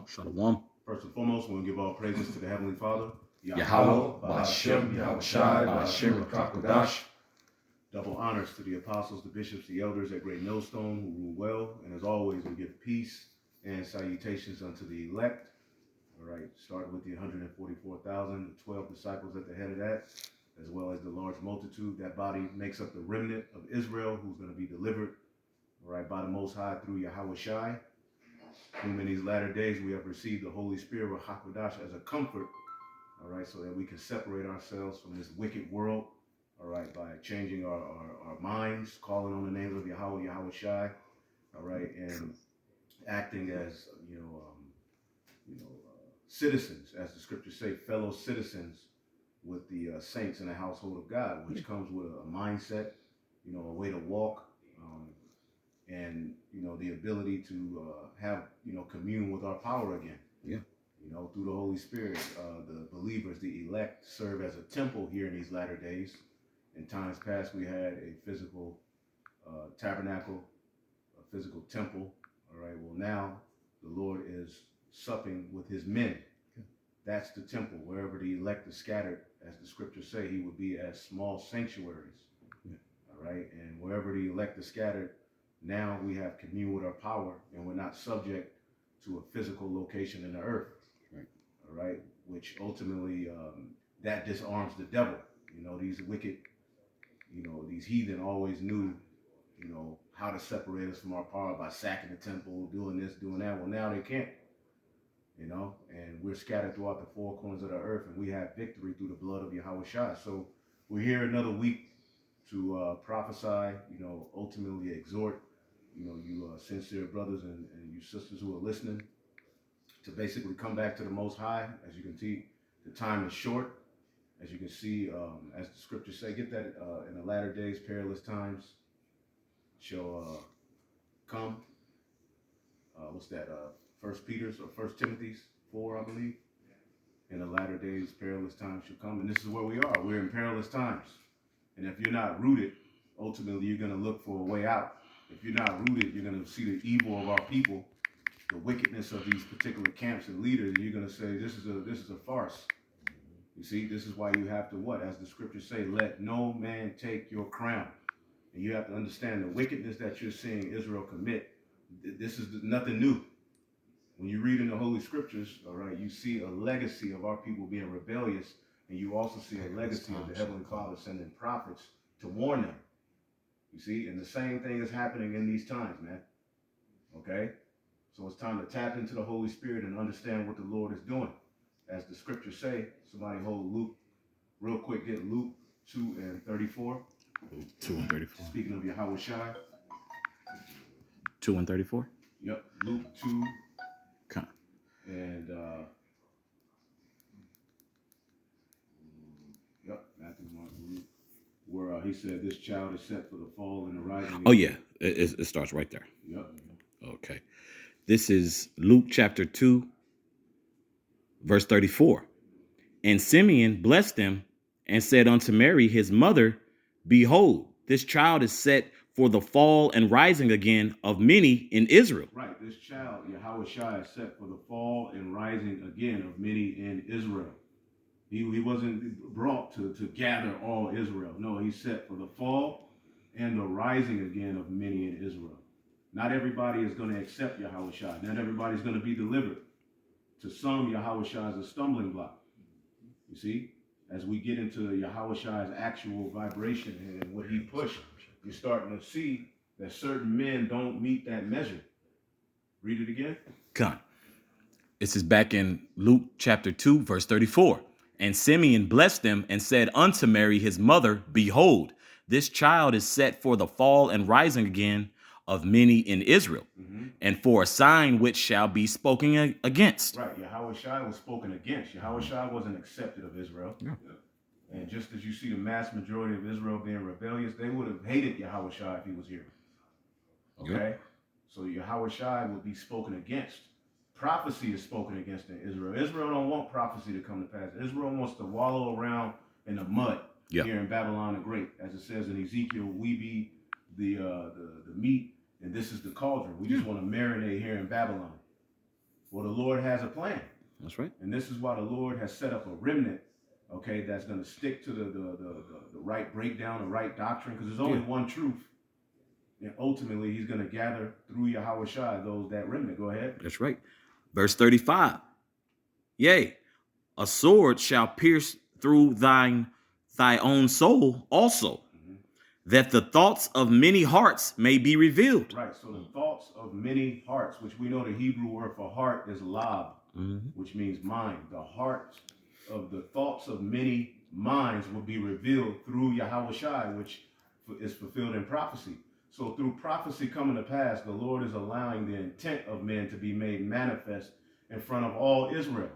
Shalom. First and foremost, we want to give all praises to the Heavenly Father, Yahweh, Ba'ashem, Yahweh Shai, Ba'ashem, Rakakwadash. Double honors to the apostles, the bishops, the elders at Great Millstone who rule well. And as always, we give peace and salutations unto the elect. All right, starting with the 144,000, the 12 disciples at the head of that, as well as the large multitude. That body makes up the remnant of Israel who's going to be delivered, all right, by the Most High through Yahweh Shai, whom in these latter days we have received the Holy Spirit of Hakodash as a comfort, all right, so that we can separate ourselves from this wicked world, all right, by changing our minds, calling on the names of Yahweh, Yahweh Shai, all right, and acting as, citizens, as the scriptures say, fellow citizens with the saints in the household of God, which comes with a mindset, a way to walk, and the ability to have commune with our power again. Yeah. Through the Holy Spirit, the believers, the elect, serve as a temple here in these latter days. In times past, we had a physical tabernacle, a physical temple. All right. Well, now the Lord is supping with His men. That's the temple. Wherever the elect is scattered, as the scriptures say, He would be as small sanctuaries. All right. And wherever the elect is scattered, now we have commune with our power, and we're not subject to a physical location in the earth. Right. All right. Which ultimately that disarms the devil. These wicked, these heathen always knew, how to separate us from our power by sacking the temple, doing this, doing that. Well, now they can't. And we're scattered throughout the four corners of the earth, and we have victory through the blood of Yahweh Shai. So we're here another week to prophesy, ultimately exhort, you sincere brothers and you sisters who are listening, to basically come back to the Most High. As you can see, the time is short. As you can see, as the scriptures say, get that in the latter days, perilous times shall come. What's that? First Peter's or First Timothy's 4, I believe. In the latter days, perilous times shall come. And this is where we are. We're in perilous times. And if you're not rooted, ultimately you're going to look for a way out. If you're not rooted, you're going to see the evil of our people, the wickedness of these particular camps and leaders, and you're going to say, this is a farce. You see, this is why you have to what? As the scriptures say, let no man take your crown. And you have to understand the wickedness that you're seeing Israel commit. This is nothing new. When you read in the Holy Scriptures, all right, you see a legacy of our people being rebellious, and you also see a legacy of the Heavenly Father sending prophets to warn them. You see, and the same thing is happening in these times, man. Okay? So it's time to tap into the Holy Spirit and understand what the Lord is doing. As the scriptures say, somebody hold Luke, real quick, get Luke 2 and 34. 2 and 34. Speaking of Yahweh Shai. 2 and 34? Yep, Luke 2. Okay. And, Matthew, Mark, Luke, where he said this child is set for the fall and the rising. Oh, yeah, it starts right there. Yep. Okay. This is Luke chapter 2, verse 34. And Simeon blessed him and said unto Mary, his mother, behold, this child is set for the fall and rising again of many in Israel. Right, this child, Yahweh Shai, is set for the fall and rising again of many in Israel. He wasn't brought to gather all Israel. No, he's set for the fall and the rising again of many in Israel. Not everybody is going to accept Yahweh Shai. Not everybody's going to be delivered. To some, Yahweh Shai is a stumbling block. You see, as we get into Yahweh Shai's actual vibration and what he pushed, you're starting to see that certain men don't meet that measure. Read it again. Come. This is back in Luke chapter 2, verse 34. And Simeon blessed them and said unto Mary, his mother, behold, this child is set for the fall and rising again of many in Israel, and for a sign which shall be spoken against. Right, Yahweh Shai was spoken against. Yahweh Shai wasn't accepted of Israel. Yeah. And just as you see the mass majority of Israel being rebellious, they would have hated Yahweh Shai if he was here. Okay? Yep. So Yahweh Shai would be spoken against. Prophecy is spoken against in Israel. Israel don't want prophecy to come to pass. Israel wants to wallow around in the mud here in Babylon the Great. As it says in Ezekiel, we be the meat, and this is the cauldron. We just want to marinate here in Babylon. Well, the Lord has a plan. That's right. And this is why the Lord has set up a remnant, okay, that's going to stick to the right breakdown, the right doctrine, because there's only one truth. And ultimately, he's going to gather through Yahweh Shai that remnant. Go ahead. That's right. Verse 35. Yea, a sword shall pierce through thy own soul also, that the thoughts of many hearts may be revealed. Right. So the thoughts of many hearts, which we know the Hebrew word for heart is lab, which means mind. The heart of the thoughts of many minds will be revealed through Yahweh Shai, which is fulfilled in prophecy. So through prophecy coming to pass, the Lord is allowing the intent of men to be made manifest in front of all Israel.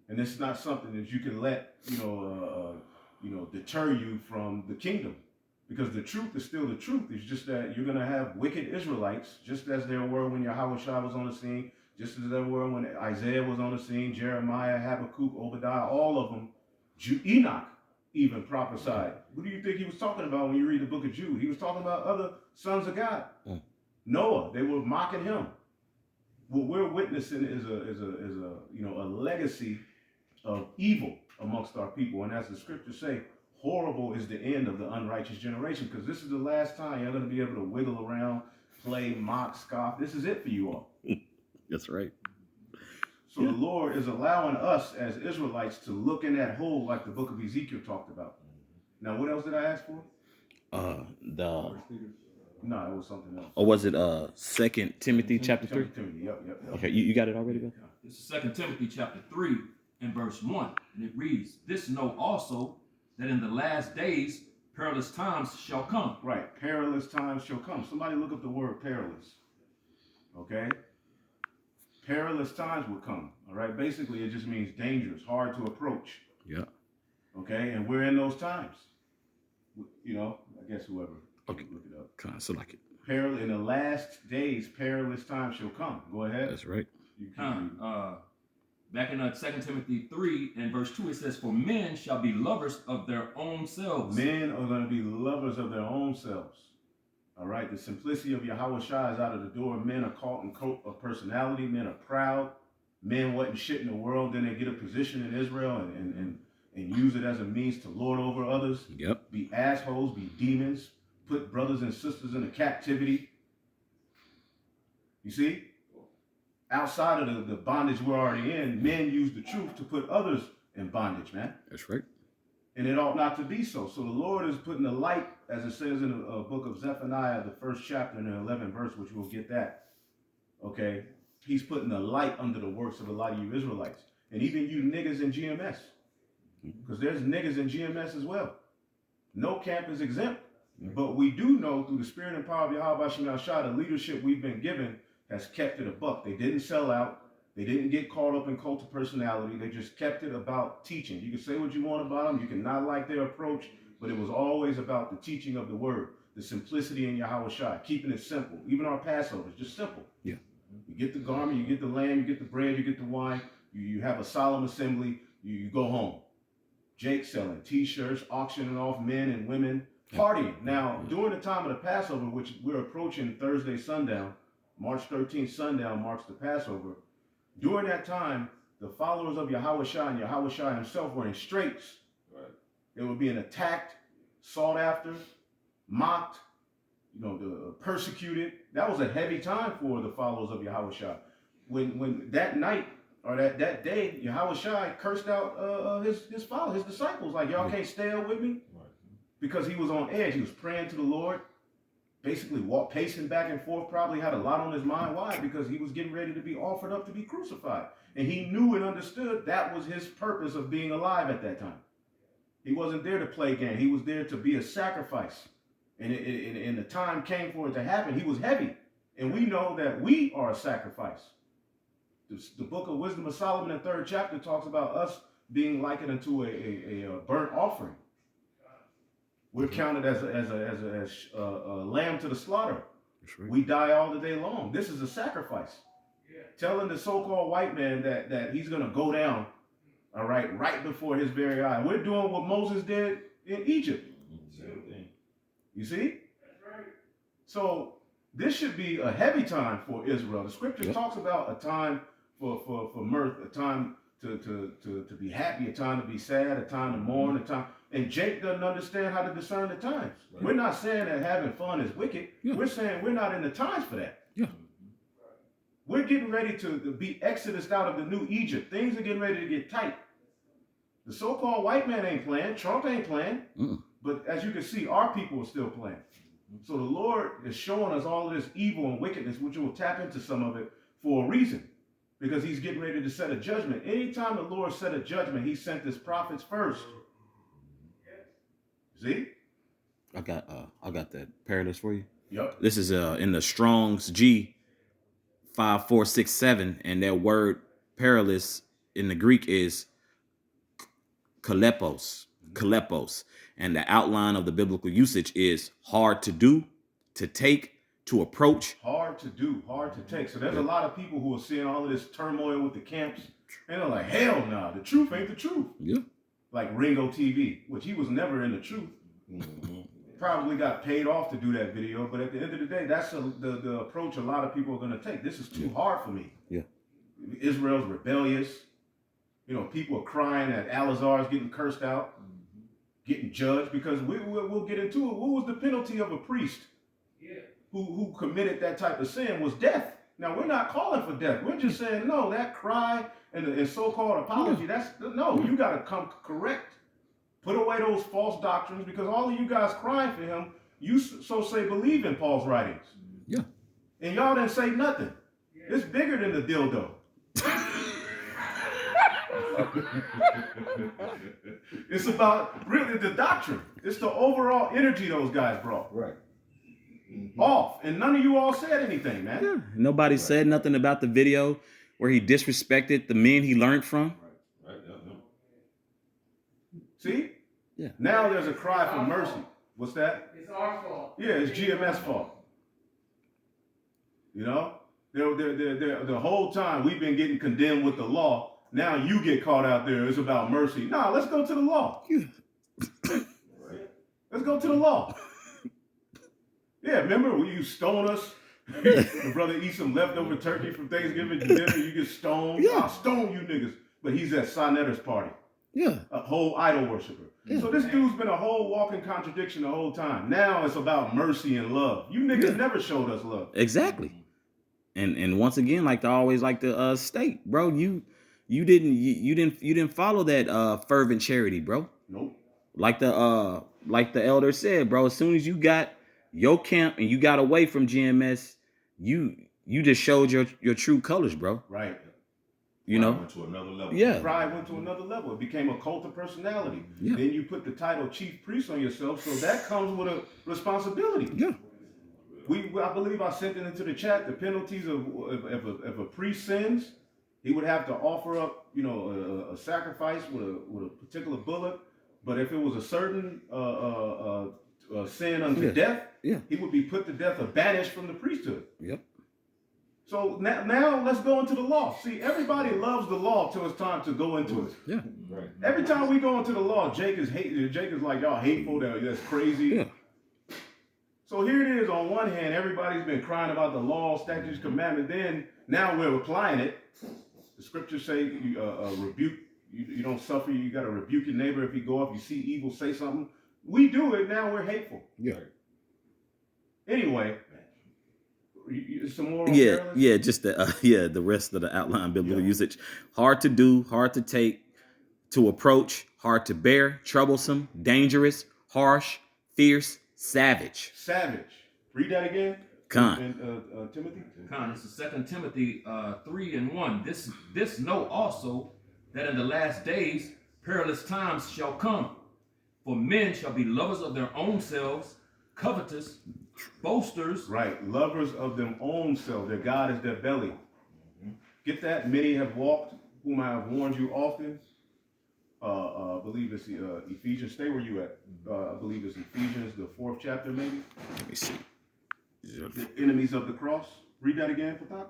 And it's not something that you can let, deter you from the kingdom. Because the truth is still the truth. It's just that you're going to have wicked Israelites, just as there were when Yahweh Shai was on the scene, just as there were when Isaiah was on the scene, Jeremiah, Habakkuk, Obadiah, all of them. Enoch even prophesied. What do you think he was talking about when you read the book of Jude? He was talking about other sons of God. Noah, they were mocking him. What we're witnessing is a legacy of evil amongst our people. And as the scriptures say, horrible is the end of the unrighteous generation, because this is the last time you're going to be able to wiggle around, play, mock, scoff. This is it for you all. That's right. So the Lord is allowing us as Israelites to look in that hole like the book of Ezekiel talked about. Now, what else did I ask for? No, it was something else. Or was it 2 Timothy chapter 3? Yep. Okay, you got it already, Bill? This is 2 Timothy chapter 3 and verse 1. And it reads, "This know also, that in the last days perilous times shall come." Right, perilous times shall come. Somebody look up the word perilous. Okay? Perilous times will come. All right? Basically, it just means dangerous, hard to approach. Yeah. Okay? And we're in those times. I guess whoever can look it up. Kind of like it. In the last days, perilous times shall come. Go ahead. That's right. You can Back in 2 Timothy 3 and verse 2, it says, "For men shall be lovers of their own selves." Men are going to be lovers of their own selves. All right? The simplicity of Yahweh Shai is out of the door. Men are caught in coat of personality. Men are proud. Men wasn't shit in the world. Then they get a position in Israel and use it as a means to lord over others. Yep. Be assholes, be demons, put brothers and sisters into captivity. You see? Outside of the bondage we're already in, men use the truth to put others in bondage, man. That's right. And it ought not to be so. So the Lord is putting the light, as it says in the book of Zephaniah, the 1st chapter and the 11th verse, which we'll get that. Okay? He's putting the light under the works of a lot of you Israelites. And even you niggas in GMS. Because there's niggas in GMS as well. No camp is exempt. But we do know through the spirit and power of Yahweh Shem Shah, the leadership we've been given has kept it a buck. They didn't sell out. They didn't get caught up in cult of personality. They just kept it about teaching. You can say what you want about them. You can not like their approach, but it was always about the teaching of the word, the simplicity in Yahweh Shai, keeping it simple. Even our Passover is just simple. Yeah. You get the garment, you get the lamb, you get the bread, you get the wine. You have a solemn assembly. You go home. Jake selling T-shirts, auctioning off men and women, partying. Now, during the time of the Passover, which we're approaching Thursday sundown, March 13th sundown marks the Passover. During that time, the followers of Yahweh Shai and Yahweh Shai himself were in straits. Right. They were being attacked, sought after, mocked, persecuted. That was a heavy time for the followers of Yahweh Shai. When that night or that day, Yahweh Shai cursed out his followers, his disciples, like, y'all can't stay up with me? Right. Because he was on edge. He was praying to the Lord. Basically pacing back and forth, probably had a lot on his mind. Why? Because he was getting ready to be offered up to be crucified. And he knew and understood that was his purpose of being alive at that time. He wasn't there to play game. He was there to be a sacrifice. And the time came for it to happen. He was heavy. And we know that we are a sacrifice. The book of Wisdom of Solomon, the 3rd chapter, talks about us being likened unto a burnt offering. We're counted as a lamb to the slaughter. Right. We die all the day long. This is a sacrifice. Yeah. Telling the so-called white man that he's going to go down, all right before his very eye. We're doing what Moses did in Egypt. Same thing. You see? That's right. So this should be a heavy time for Israel. The scripture talks about a time for mirth, a time to be happy, a time to be sad, a time to mourn, a time. And Jake doesn't understand how to discern the times. Right. We're not saying that having fun is wicked. Yeah. We're saying we're not in the times for that. Yeah. We're getting ready to be exodus out of the new Egypt. Things are getting ready to get tight. The so-called white man ain't playing. Trump ain't playing. But as you can see, our people are still playing. So the Lord is showing us all of this evil and wickedness, which we'll tap into some of it for a reason. Because he's getting ready to set a judgment. Anytime the Lord set a judgment, he sent his prophets first. See? I got that parallels for you. Yep. This is in the Strong's G 5467, and that word parallels in the Greek is kalepos. And the outline of the biblical usage is hard to do, to take, to approach. Hard to do, hard to take. So there's a lot of people who are seeing all of this turmoil with the camps, and they're like, hell no, the truth ain't the truth. Yeah. Like Ringo TV, which he was never in the truth. Probably got paid off to do that video, but at the end of the day, that's the approach a lot of people are going to take. This is too hard for me. Yeah. Israel's rebellious. You know, people are crying that Al-Azhar's getting cursed out, getting judged, because we'll get into it. What was the penalty of a priest who committed that type of sin? Was death. Now, we're not calling for death. We're just saying, no, that cry and so-called apology, you got to come correct. Put away those false doctrines, because all of you guys crying for him, you so say believe in Paul's writings. Yeah. And y'all didn't say nothing. It's bigger than the dildo. It's about really the doctrine. It's the overall energy those guys brought. Right. Off. And none of you all said anything, man. Yeah. Nobody said nothing about the video where he disrespected the men he learned from. Right. See? Yeah. Now there's a cry for mercy. What's that? It's our fault. Yeah, it's GMS fault. You know? The whole time we've been getting condemned with the law. Now you get caught out there. It's about mercy. Nah, let's go to the law. Yeah. Let's go to the law. Yeah, remember when you stone us? The brother eat some leftover turkey from Thanksgiving dinner, you get stoned. Yeah. I'll stone you niggas. But he's at Sinetter's party. Yeah. A whole idol worshiper. Yeah. So this dude's been a whole walking contradiction the whole time. Now it's about mercy and love. You niggas never showed us love. Exactly. And once again, like to state, bro, you didn't follow that fervent charity, bro. Nope. Like the elder said, bro, as soon as you got your camp and you got away from GMS, you just showed your true colors, bro. Right. You know? Went to another level. Yeah. Pride went to another level. It became a cult of personality. Yeah. Then you put the title chief priest on yourself, so that comes with a responsibility. Yeah. I believe I sent it into the chat. The penalties of if a priest sins, he would have to offer up, a sacrifice with a particular bullock. But if it was a certain sin unto death, he would be put to death or banished from the priesthood. Yep. So now let's go into the law. See, everybody loves the law till it's time to go into it. Yeah. Right. Every time we go into the law, Jake is like, y'all hateful, that's crazy. Yeah. So here it is. On one hand, everybody's been crying about the law, statutes, commandments. Then now we're applying it. The scriptures say rebuke. You don't suffer. You got to rebuke your neighbor if he go off. You see evil, say something. We do it. Now we're hateful. Yeah. Anyway, some more. Yeah. Just the rest of the outline biblical usage. Hard to do, hard to take, to approach, hard to bear, troublesome, dangerous, harsh, fierce, savage. Savage. Read that again. Timothy. This is 2 Timothy 3:1. This know also that in the last days perilous times shall come. For men shall be lovers of their own selves, covetous, boasters. Right, lovers of their own selves. Their God is their belly. Get that? Many have walked, whom I have warned you often. I believe it's Ephesians. Stay where you at. I believe it's Ephesians, the 4th chapter, maybe. Let me see. The enemies of the cross. Read that again, Patak.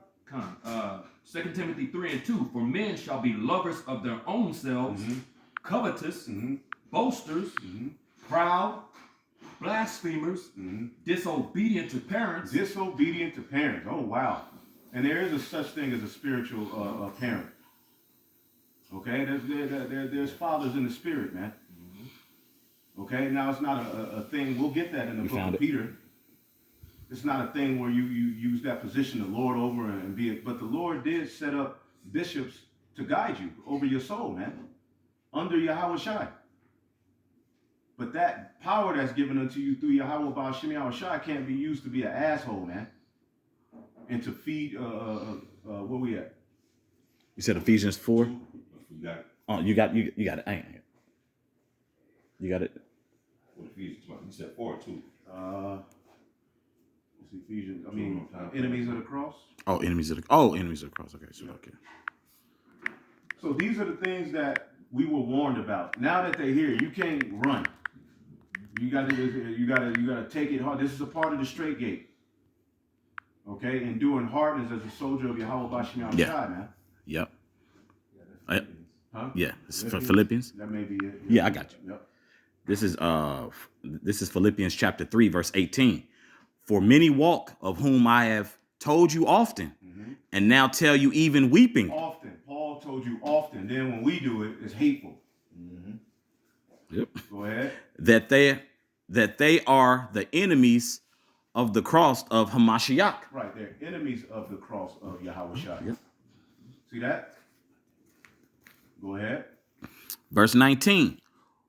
2 Timothy 3:2. For men shall be lovers of their own selves, covetous, boasters, proud, blasphemers, disobedient to parents. Disobedient to parents. Oh, wow. And there is a such thing as a spiritual parent. Okay, there's fathers in the spirit, man. Okay, now it's not a thing. We'll get that in the book of Peter. It's not a thing where you use that position to lord over and be it. But the Lord did set up bishops to guide you over your soul, man, under Yahweh Shai. But that power that's given unto you through Yahweh Baal Shem Yahweh Shai can't be used to be an asshole, man, and to feed. Where we at? You said Ephesians 4. You got it. Oh, you got it. You got it. What Ephesians? You said 4 too. It's Ephesians. I mean, enemies of the cross. Oh, enemies of the cross. Okay, so okay. So these are the things that we were warned about. Now that they're here, you can't run. You gotta take it hard. This is a part of the straight gate. Okay, enduring hardness as a soldier of Yahweh Bashim Yahweh Shai, man. Yep. Huh? Yeah, it's Philippians. That may be it. Yeah, I got you. Yep. This is Philippians chapter 3, verse 18. For many walk, of whom I have told you often, and now tell you even weeping. Often. Paul told you often. Then when we do it, it's hateful. Yep. Go ahead. That they are the enemies of the cross of Hamashiach. Right, they're enemies of the cross of Yahweh Shai. Yep. See that? Go ahead. Verse 19.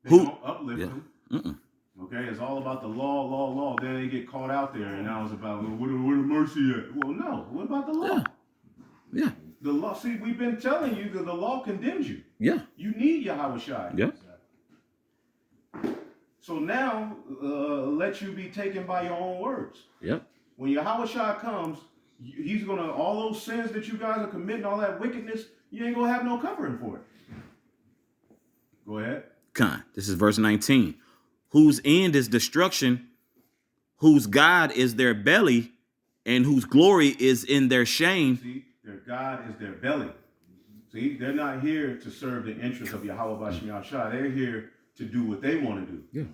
They Who? don't uplift Yeah. them. Okay, it's all about the law. Then they get caught out there, and now it's about where the mercy at? Well, no. What about the law? Yeah. The law. See, we've been telling you that the law condemns you. Yeah. You need Yahweh Shai. Yeah. So now, let you be taken by your own words. Yep. When Yahweh Shai comes, he's gonna all those sins that you guys are committing, all that wickedness, you ain't gonna have no covering for it. Go ahead. This is verse 19. Whose end is destruction, whose God is their belly, and whose glory is in their shame. See, their God is their belly. See, they're not here to serve the interests of Yahweh Bashim Yahshua. They're here to do what they want to do. Yeah.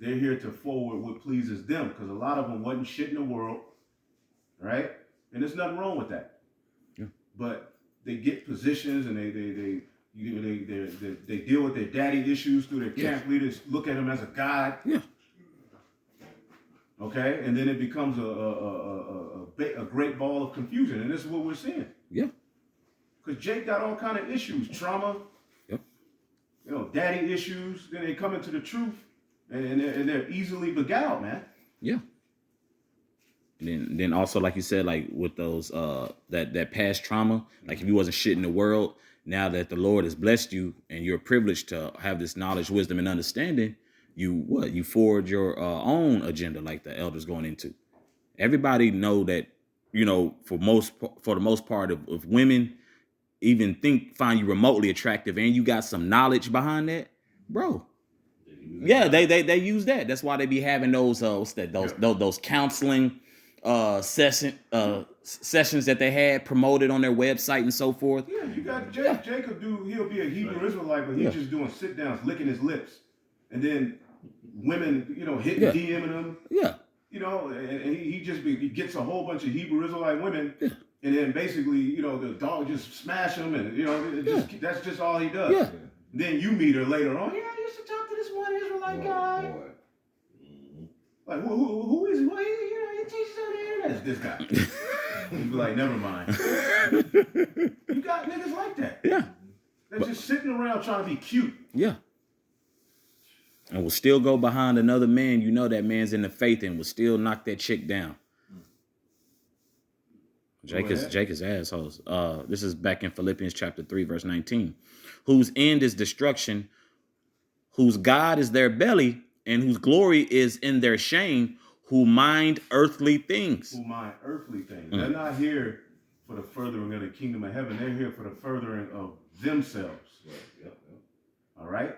They're here to forward what pleases them, because a lot of them wasn't shit in the world, right? And there's nothing wrong with that. Yeah. But they get positions and they deal with their daddy issues through their camp leaders. Look at them as a god. Yeah. Okay, and then it becomes a great ball of confusion, and this is what we're seeing. Yeah. Because Jake got all kind of issues, trauma. Yep. You know, daddy issues. Then they come into the truth, and they're easily beguiled, man. Yeah. And then also, like you said, like with those that past trauma, like if you wasn't shit in the world, now that the Lord has blessed you and you're privileged to have this knowledge, wisdom, and understanding, you forward your own agenda, like the elders going into. Everybody know that, you know, for the most part of women even find you remotely attractive, and you got some knowledge behind that, bro. Yeah, they use that. That's why they be having those those counseling sessions that they had promoted on their website and so forth. Yeah, you got Jacob. He'll be a Hebrew Israelite, but he's just doing sit downs, licking his lips, and then women, you know, hitting DMing him. Yeah. You know, and he gets a whole bunch of Hebrew Israelite women, and then basically, you know, the dog just smash him, and you know, that's just all he does. Yeah. Then you meet her later on. Yeah, I used to talk to this one Israelite guy. Like, who is he? Well, he teaches on the internet. It's this guy. You be like, never mind. You got niggas like that. Yeah. They're just sitting around trying to be cute. Yeah. And will still go behind another man. You know that man's in the faith and will still knock that chick down. Jake is assholes. This is back in Philippians chapter 3, verse 19. Whose end is destruction, whose God is their belly, and whose glory is in their shame, who mind earthly things. Who mind earthly things. They're not here for the furthering of the kingdom of heaven. They're here for the furthering of themselves. All right?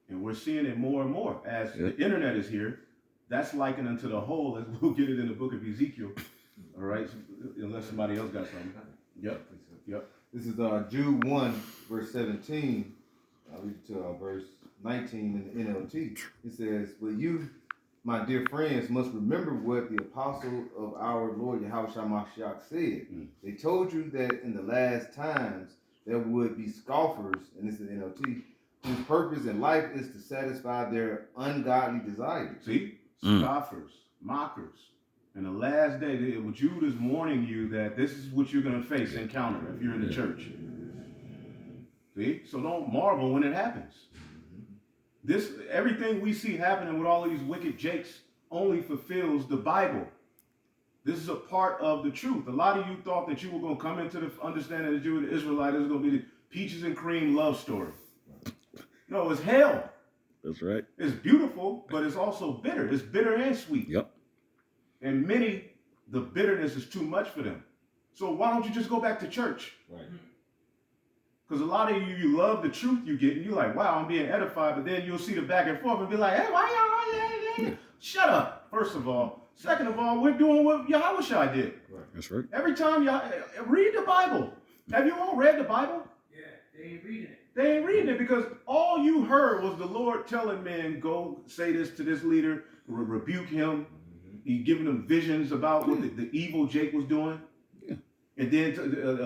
And we're seeing it more and more. As the internet is here, that's likened unto the whole, as we'll get it in the book of Ezekiel. All right? So, unless somebody else got something. Yep. This is Jude 1, verse 17. I'll read to verse 19 in the NLT. It says, but you my dear friends, must remember what the apostle of our Lord Yahushua Mashiach said. They told you that in the last times there would be scoffers, and this is NLT, whose purpose in life is to satisfy their ungodly desires. See? Scoffers, mockers. In the last day, Jude is warning you that this is what you're going to face, encounter, if you're in the church. See? So don't marvel when it happens. Everything we see happening with all these wicked jakes only fulfills the Bible. This is a part of the truth. A lot of you thought that you were going to come into the understanding that you were the Israelite. This is going to be the peaches and cream love story. No, it's hell. That's right. It's beautiful, but it's also bitter. It's bitter and sweet. Yep. And many, the bitterness is too much for them. So why don't you just go back to church? Right. Because a lot of you love the truth you get, and you're like, wow, I'm being edified, but then you'll see the back and forth and be like, hey, why y'all? Shut up, first of all. Second of all, we're doing what Yahushua did. Right. That's right. Every time y'all read the Bible. Have you all read the Bible? Yeah, they ain't reading it. They ain't reading it because all you heard was the Lord telling men, go say this to this leader, rebuke him. He giving them visions about what the evil Jake was doing. Yeah. And then,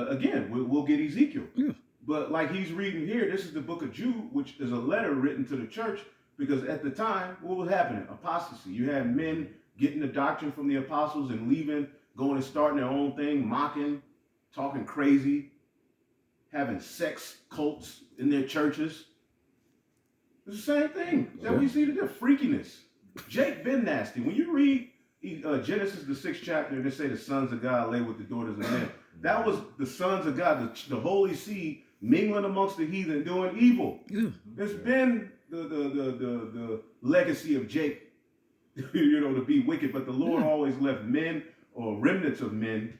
again, we'll get Ezekiel. Yeah. But like he's reading here, this is the book of Jude, which is a letter written to the church, because at the time, what was happening? Apostasy. You had men getting the doctrine from the apostles and leaving, going and starting their own thing, mocking, talking crazy, having sex cults in their churches. It's the same thing that we see today, freakiness. Jake been nasty. When you read Genesis, the 6th chapter, and they say the sons of God lay with the daughters of men, that was the sons of God, the holy seed, mingling amongst the heathen, doing evil. Yeah. It's been the legacy of Jake, to be wicked. But the Lord always left men or remnants of men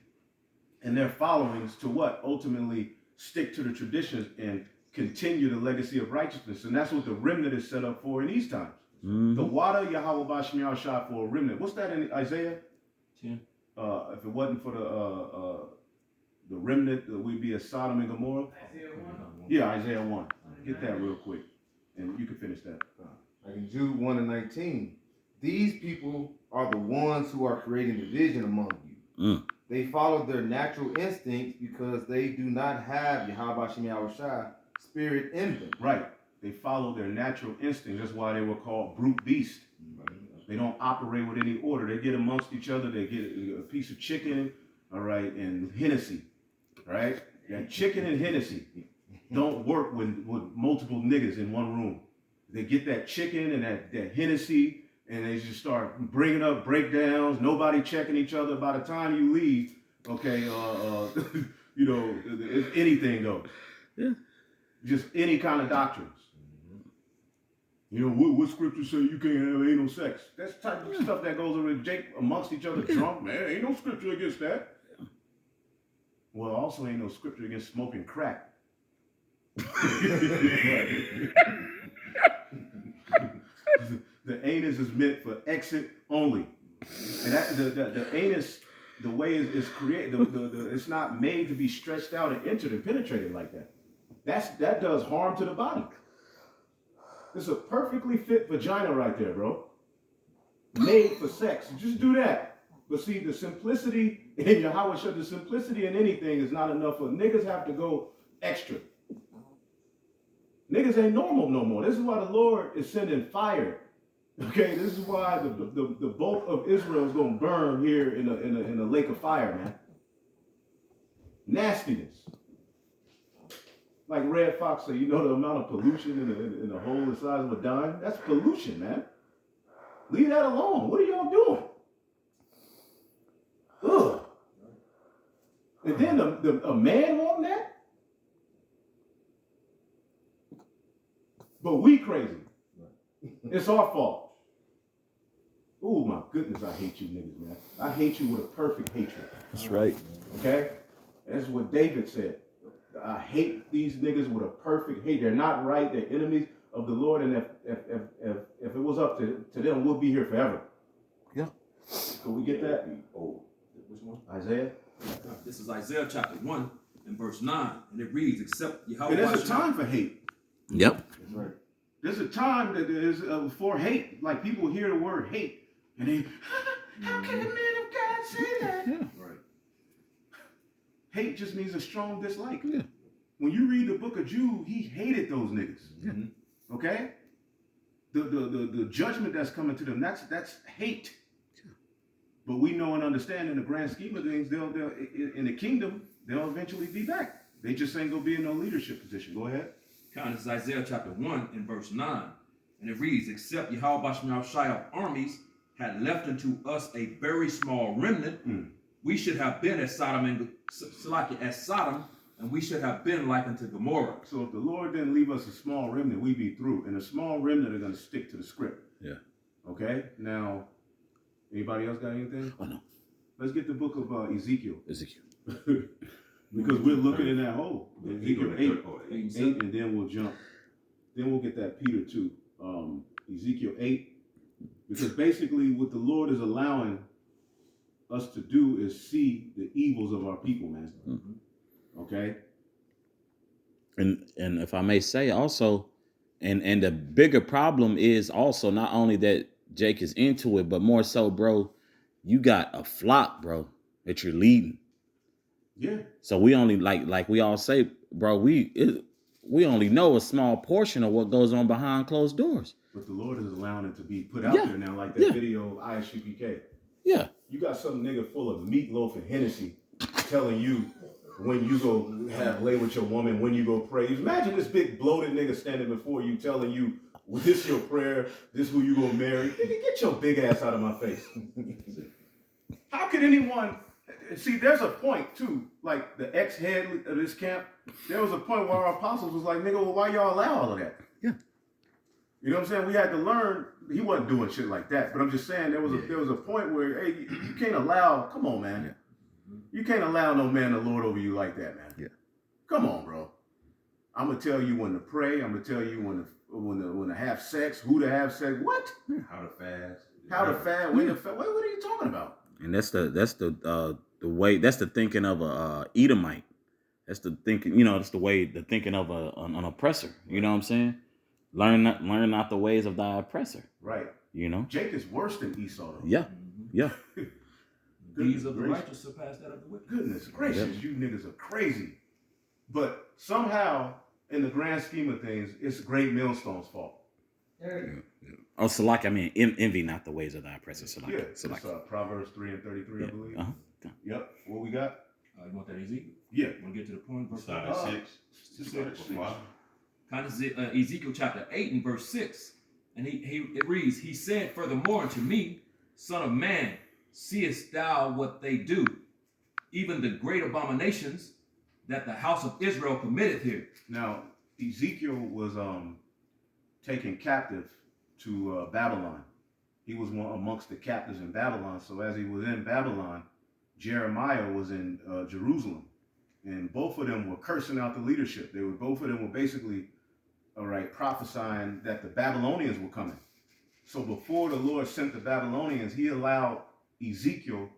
and their followings to what? Ultimately stick to the traditions and continue the legacy of righteousness. And that's what the remnant is set up for in these times. The water Yahweh Bashim Yahshua for a remnant. What's that in Isaiah? 10. If it wasn't for the remnant, we'd be as Sodom and Gomorrah. Isaiah 1. Yeah, Isaiah 1. Get that real quick, and you can finish that. Like in Jude 1 and 19, these people are the ones who are creating division among you. They follow their natural instincts because they do not have Yahweh Shem Yahushua spirit in them. Right. They follow their natural instincts. That's why they were called brute beasts. They don't operate with any order. They get amongst each other. They get a piece of chicken, all right, and Hennessy, right? That chicken and Hennessy don't work with multiple niggas in one room. They get that chicken and that Hennessy, and they just start bringing up breakdowns. Nobody checking each other. By the time you leave, okay, anything goes. Yeah. Just any kind of doctrines. What scripture say you can't have anal sex? That's the type of stuff that goes over Jake amongst each other drunk. Man, ain't no scripture against that. Well, also ain't no scripture against smoking crack. The anus is meant for exit only. And that, the anus, the way it's created, it's not made to be stretched out and entered and penetrated like that. That does harm to the body. It's a perfectly fit vagina right there, bro. Made for sex. Just do that. But see, the simplicity in Yahweh, the simplicity in anything is not enough. For niggas have to go extra. Niggas ain't normal no more. This is why the Lord is sending fire. Okay, this is why the bulk of Israel is gonna burn here in a lake of fire, man. Nastiness. Like Red Fox said, the amount of pollution in the hole the size of a dime? That's pollution, man. Leave that alone. What are y'all doing? Ugh. And then a man want that? But we crazy. It's our fault. Oh my goodness, I hate you niggas, man. I hate you with a perfect hatred. That's right. Okay? That's what David said. I hate these niggas with a perfect hate. They're not right. They're enemies of the Lord. And if it was up to them, we'll be here forever. Yeah. Can we get that? Oh, which one? Isaiah. This is Isaiah chapter 1 and verse 9. And it reads, except Yahweh. And there's a time for hate. Yep. That's right. There's a time that is for hate. Like people hear the word hate. And they, how can the man of God say that? Yeah. Right. Hate just means a strong dislike. Yeah. When you read the book of Jude, he hated those niggas. Yeah. Okay? The judgment that's coming to them, that's hate. But we know and understand in the grand scheme of things, they'll in the kingdom, they'll eventually be back. They just ain't gonna be in no leadership position. Go ahead. This is Isaiah chapter 1 and verse 9. And it reads, except Yahweh Shai of armies had left unto us a very small remnant, we should have been as Sodom and we should have been like unto Gomorrah. So if the Lord didn't leave us a small remnant, we'd be through. And a small remnant are gonna stick to the script. Yeah. Okay? Now, anybody else got anything? Oh no. Let's get the book of Ezekiel. Ezekiel. Because we're looking in that hole. Ezekiel 8, 8 and 8, 7. and then we'll jump. Then we'll get that Peter 2. Ezekiel 8. Because basically what the Lord is allowing us to do is see the evils of our people, man. Okay? And if I may say also, and the bigger problem is also not only that Jake is into it, but more so, bro, you got a flock, bro, that you're leading. Yeah. So we only like we all say, bro, we only know a small portion of what goes on behind closed doors. But the Lord is allowing it to be put out there now, like that Yeah. video of ISUPK. Yeah. You got some nigga full of meatloaf and Hennessy telling you when you go lay with your woman, when you go pray. Imagine this big bloated nigga standing before you telling you, well, this your prayer, this who you gonna marry. Nigga, get your big ass out of my face. How could anyone, see, there's a point too, like the ex-head of this camp, there was a point where our apostles was like, nigga, well, why y'all allow all of that? Yeah. You know what I'm saying? We had to learn. He wasn't doing shit like that, but I'm just saying there was a point where, hey, you can't allow. Come on, man. Yeah. You can't allow no man to lord over you like that, man. Yeah. Come on, bro. I'm gonna tell you when to pray. I'm gonna tell you when to have sex, who to have sex, what, How to fast. how to fast, when to fast. What are you talking about? And that's the way, that's the thinking of a Edomite. That's the thinking, that's the thinking of an oppressor. You know what I'm saying? Learn not the ways of thy oppressor. Right. Jake is worse than Esau, though. Yeah. Yeah. Deeds of the righteous surpass that of the wicked. Goodness gracious, you niggas are crazy. But somehow, in the grand scheme of things, it's Great Millstone's fault. Oh, Salaki, I mean, envy not the ways of thy oppressor. Salaki. Yeah, it's Salaki. Proverbs 3 and 33, I believe. Uh-huh. Yep. What we got? You want that Ezekiel? Yeah. Want to get to the point? Verse Start at 6. Just Start like at 6. 5. Kind of Ezekiel chapter 8 and verse 6. And it reads, he said furthermore unto me, Son of man, seest thou what they do, even the great abominations that the house of Israel committeth here. Now, Ezekiel was taken captive to Babylon. He was one amongst the captives in Babylon. So as he was in Babylon, Jeremiah was in Jerusalem. And both of them were cursing out the leadership. Both of them were basically, prophesying that the Babylonians were coming. So before the Lord sent the Babylonians, he allowed Ezekiel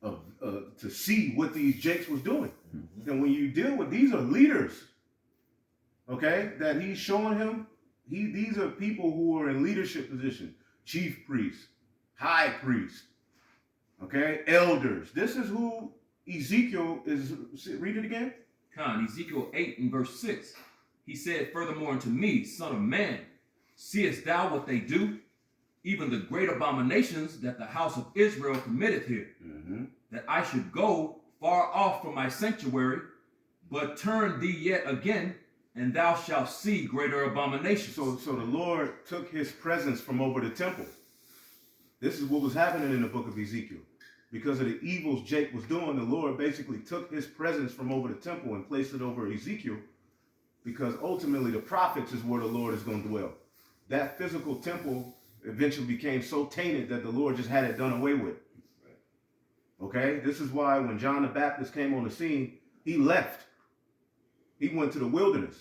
to see what these jakes was doing. Mm-hmm. And when you deal with, these are leaders, okay, that he's showing him, these are people who are in leadership position, chief priest, high priest, okay, elders. This is who Ezekiel is. Read it again. Ezekiel 8 and verse 6. He said, furthermore unto me, Son of man, seest thou what they do? Even the great abominations that the house of Israel committeth here, that I should go far off from my sanctuary, but turn thee yet again, and thou shalt see greater abominations. So the Lord took his presence from over the temple. This is what was happening in the book of Ezekiel. Because of the evils Jake was doing, the Lord basically took his presence from over the temple and placed it over Ezekiel, because ultimately the prophets is where the Lord is going to dwell. That physical temple eventually became so tainted that the Lord just had it done away with. Okay? This is why when John the Baptist came on the scene, he left. He went to the wilderness.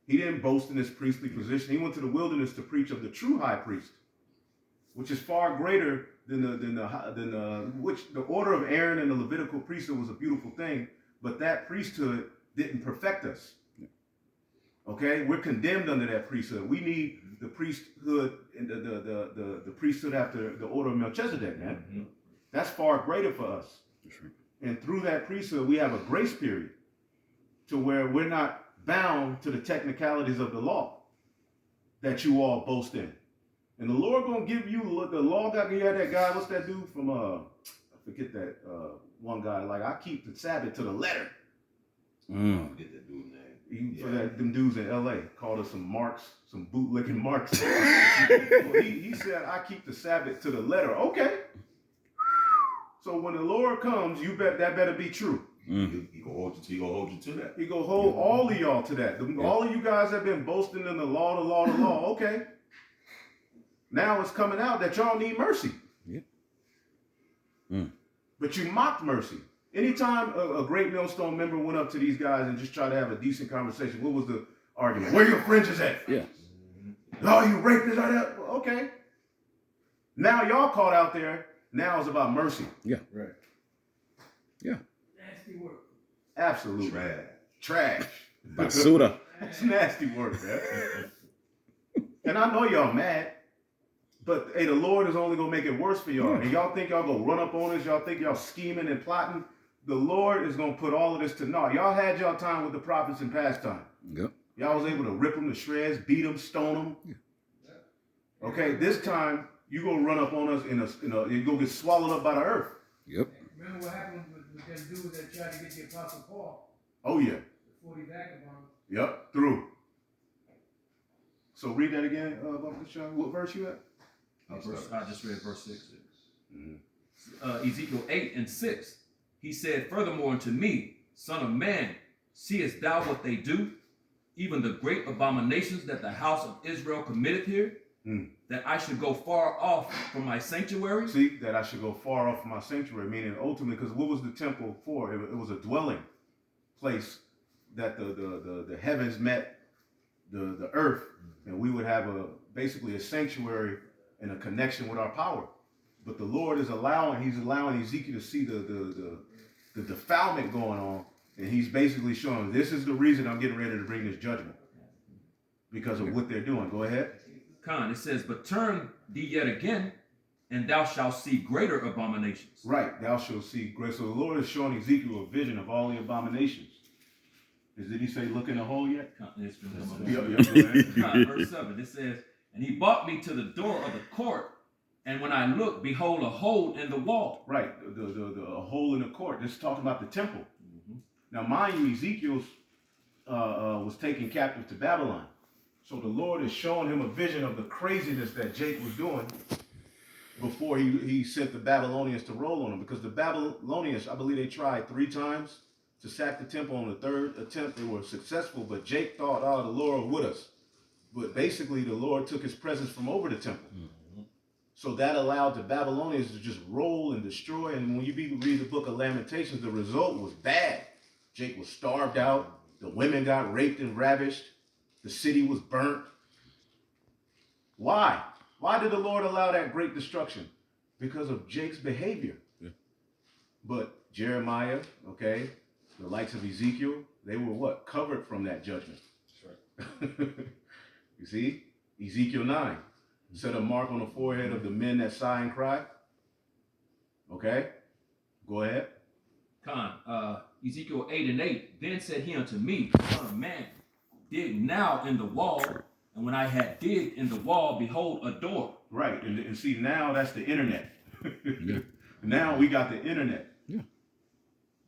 He didn't boast in his priestly position. He went to the wilderness to preach of the true high priest, which is far greater which the order of Aaron and the Levitical priesthood was a beautiful thing, but that priesthood didn't perfect us. Okay? Okay, we're condemned under that priesthood. We need the priesthood and the priesthood after the order of Melchizedek, man. Mhm. That's far greater for us. That's right. And through that priesthood, we have a grace period to where we're not bound to the technicalities of the law that you all boast in. And the Lord gonna give you the law. Got you had that guy. What's that dude from I forget that one guy. Like, I keep the Sabbath to the letter. Mm. Get that dude's name. For that, them dudes in LA called us some marks, some bootlicking marks. Well, he said, I keep the Sabbath to the letter. Okay. So when the Lord comes, that better be true. Mm. He gonna hold you to. He gonna hold you to that. He gonna hold all of y'all to that. All of you guys have been boasting in the law. Okay. Now it's coming out that y'all need mercy. Yeah. Mm. But you mocked mercy. Anytime a Great Millstone member went up to these guys and just tried to have a decent conversation, what was the argument? Where your fringes at? Yeah. Oh, you rapists like that? Okay. Now y'all caught out there. Now it's about mercy. Yeah. Right. Yeah. Nasty work. Absolutely. Trash. Basuda. It's nasty work, man. And I know y'all mad, but hey, the Lord is only gonna make it worse for y'all. Yeah. And y'all think y'all gonna run up on us? Y'all think y'all scheming and plotting? The Lord is gonna put all of this to naught. Y'all had y'all time with the prophets in past time. Yep. Y'all was able to rip them to shreds, beat them, stone them. Yeah. Okay, this time you gonna run up on us you gonna get swallowed up by the earth. Yep. Remember what happened with them dudes that tried to get the Apostle Paul, Oh yeah. the 40 vagabonds? Yep. Through. So read that again, Uncle Sean. What verse you at? I just read verse 6. Mhm. Ezekiel 8:6. He said, furthermore unto me, son of man, seest thou what they do? Even the great abominations that the house of Israel committeth here? That I should go far off from my sanctuary? See, that I should go far off from my sanctuary, meaning ultimately, because what was the temple for? It was a dwelling place that the heavens met the earth, and we would have basically a sanctuary and a connection with our power. But the Lord is he's allowing Ezekiel to see the defilement going on, and he's basically showing this is the reason I'm getting ready to bring this judgment because of what they're doing. Go ahead. It says, but turn thee yet again, and thou shalt see greater abominations. Right, thou shalt see great. So the Lord is showing Ezekiel a vision of all the abominations. Did he say look in the hole yet? It's been Verse 7, it says, and he brought me to the door of the court, and when I looked, behold, a hole in the wall. Right, a hole in the court. This is talking about the temple. Now, mind you, Ezekiel was taken captive to Babylon. So the Lord is showing him a vision of the craziness that Jake was doing before he sent the Babylonians to roll on him. Because the Babylonians, I believe they tried 3 times to sack the temple. On the 3rd attempt, they were successful. But Jake thought, oh, the Lord was with us. But basically, the Lord took his presence from over the temple. So that allowed the Babylonians to just roll and destroy. And when you read the book of Lamentations, the result was bad. Jake was starved out. The women got raped and ravished. The city was burnt. Why? Why did the Lord allow that great destruction? Because of Jake's behavior. Yeah. But Jeremiah, okay, the likes of Ezekiel, they were what? Covered from that judgment. That's right. You see? Ezekiel 9. Set a mark on the forehead of the men that sigh and cry. Okay? Go ahead. Ezekiel 8:8. Then said he unto me, son of man, dig now in the wall. And when I had digged in the wall, behold, a door. Right. And see, now that's the internet. Yeah. Now we got the internet. Yeah.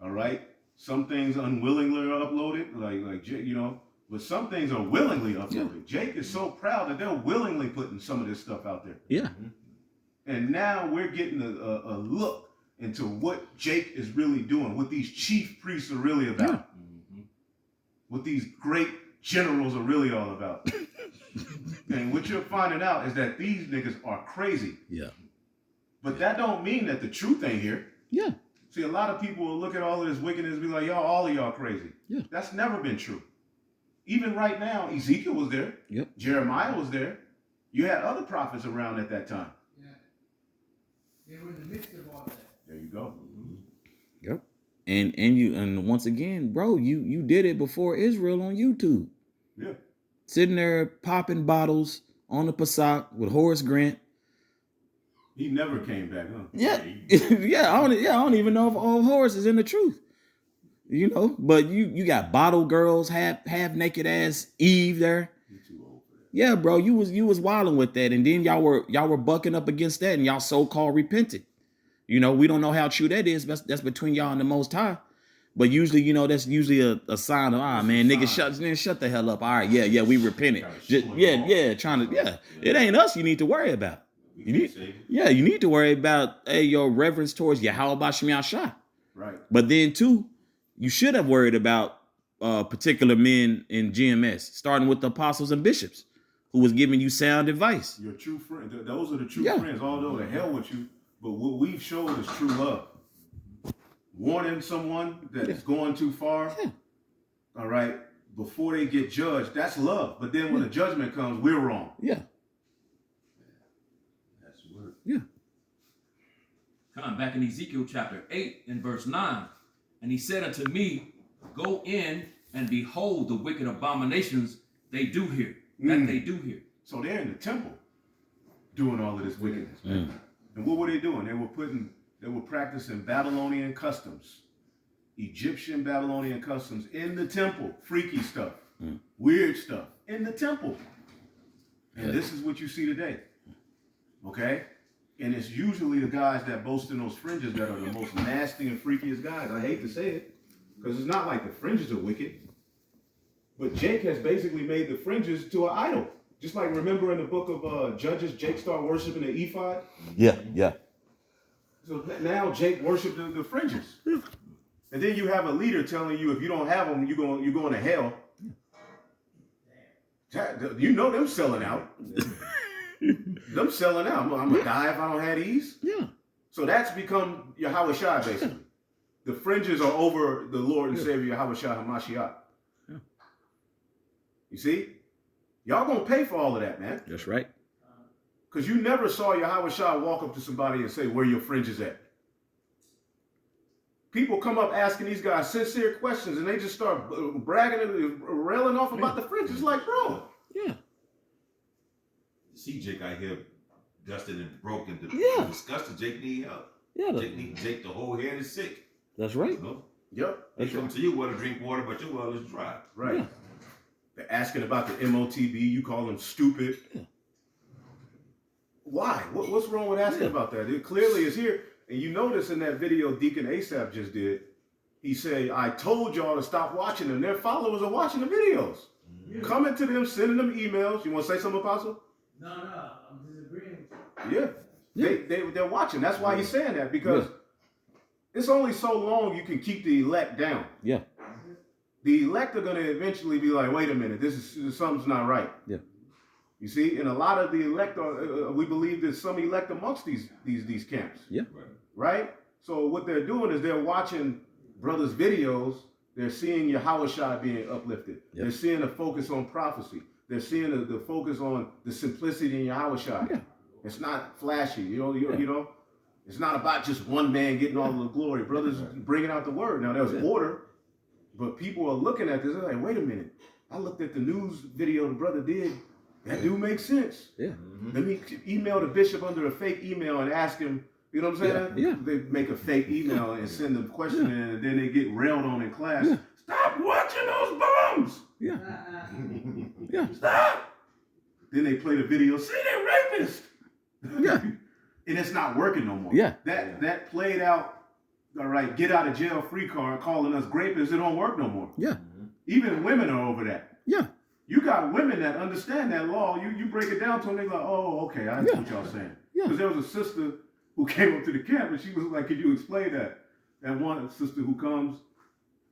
All right? Some things unwillingly are uploaded, like you know, but some things are willingly uploaded. Yeah. Jake is so proud that they're willingly putting some of this stuff out there. Yeah. And now we're getting a look into what Jake is really doing, what these chief priests are really about, what these great generals are really all about. And what you're finding out is that these niggas are crazy. Yeah. But that don't mean that the truth ain't here. Yeah. See, a lot of people will look at all of this wickedness and be like, y'all, all of y'all crazy. Yeah. That's never been true. Even right now, Ezekiel was there. Yep. Jeremiah was there. You had other prophets around at that time. Yeah. They were in the midst of all that. There you go. Yep. And once again, bro, you did it before Israel on YouTube. Yeah. sitting there popping bottles on the Passat with Horace Grant. He never came back, huh? Yeah, I don't even know if old Horace is in the truth. You know, but you got bottle girls, half naked ass Eve there. He too old for that. Yeah, bro, you was wilding with that, and then y'all were bucking up against that, and y'all so-called repented. You know, we don't know how true that is. That's between y'all and the Most High. But usually, you know, that's usually a sign of, man, nigga, shut the hell up. All right, yeah, we repented. It ain't us you need to worry about. You need to worry about, your reverence towards Yahweh Bashem Yahshua. Right. But then too, you should have worried about particular men in GMS, starting with the apostles and bishops, who was giving you sound advice. Your true friend. Those are the true friends. Although the hell with you, but what we've showed is true love. Warning someone that is going too far. Yeah. All right. Before they get judged, that's love. But then when the judgment comes, we're wrong. Yeah. That's the word. Yeah. Come back in Ezekiel chapter 8 and verse 9. And he said unto me, go in and behold the wicked abominations they do here. That they do here. So they're in the temple doing all of this wickedness. And what were they doing? They were practicing Babylonian customs, Egyptian Babylonian customs in the temple, freaky stuff, weird stuff in the temple. And this is what you see today. Okay? And it's usually the guys that boast in those fringes that are the most nasty and freakiest guys. I hate to say it, because it's not like the fringes are wicked. But Jake has basically made the fringes to an idol. Just like, remember in the book of Judges, Jake started worshiping the ephod? Yeah. So now Jake worshiped the fringes. And then you have a leader telling you if you don't have them, you're going to hell. You know them selling out. Them selling out. I'm going to die if I don't have these. Yeah. So that's become Yahweh Shai, basically. The fringes are over the Lord and Savior Yahweh Shai HaMashiach. Yeah. You see? Y'all going to pay for all of that, man. That's right. Because you never saw Yahweh Shai walk up to somebody and say, where your fringes at? People come up asking these guys sincere questions and they just start bragging and railing off about the fringes. Like, bro. Yeah. See Jake out here dusted and broken. Yeah. Disgusted. Jake need help. Yeah. Jake, the whole head is sick. That's right. You know? Yep. They come to you want to drink water, but your well is dry. Right. Yeah. They're asking about the MOTB. You call them stupid. Yeah. Why? What's wrong with asking about that? It clearly is here. And you notice in that video Deacon Asaph just did, he said, I told y'all to stop watching them. Their followers are watching the videos. Yeah. Coming to them, sending them emails. You want to say something, Apostle? No, I'm disagreeing with you. Yeah. They're watching. That's why he's saying that, because it's only so long you can keep the elect down. Yeah. The elect are going to eventually be like, wait a minute, something's not right. Yeah. You see, and a lot of the elect are, we believe there's some elect amongst these camps. Yeah. Right? So what they're doing is they're watching brothers' videos. They're seeing Yahweh Shai being uplifted. Yep. They're seeing the focus on prophecy. They're seeing the focus on the simplicity in Yahweh Shai. Yeah. It's not flashy. You know, it's not about just one man getting all the glory. Brothers bringing out the word. Now, there's order, but people are looking at this. They're like, wait a minute. I looked at the news video the brother did. That do make sense. Yeah. Mm-hmm. Let me email the bishop under a fake email and ask him, you know what I'm saying? Yeah. They make a fake email and send them question in, and then they get railed on in class. Yeah. Stop watching those bums! Yeah. Yeah. Stop! Then they play the video, see, they're rapists! Yeah. And it's not working no more. Yeah. That played out, all right, get out of jail free card calling us rapists, it don't work no more. Yeah. Even women are over that. Yeah. You got women that understand that law. You break it down to them, they're like, oh, okay, I see what y'all saying. Yeah. Because there was a sister who came up to the camp and she was like, could you explain that? That one sister who comes,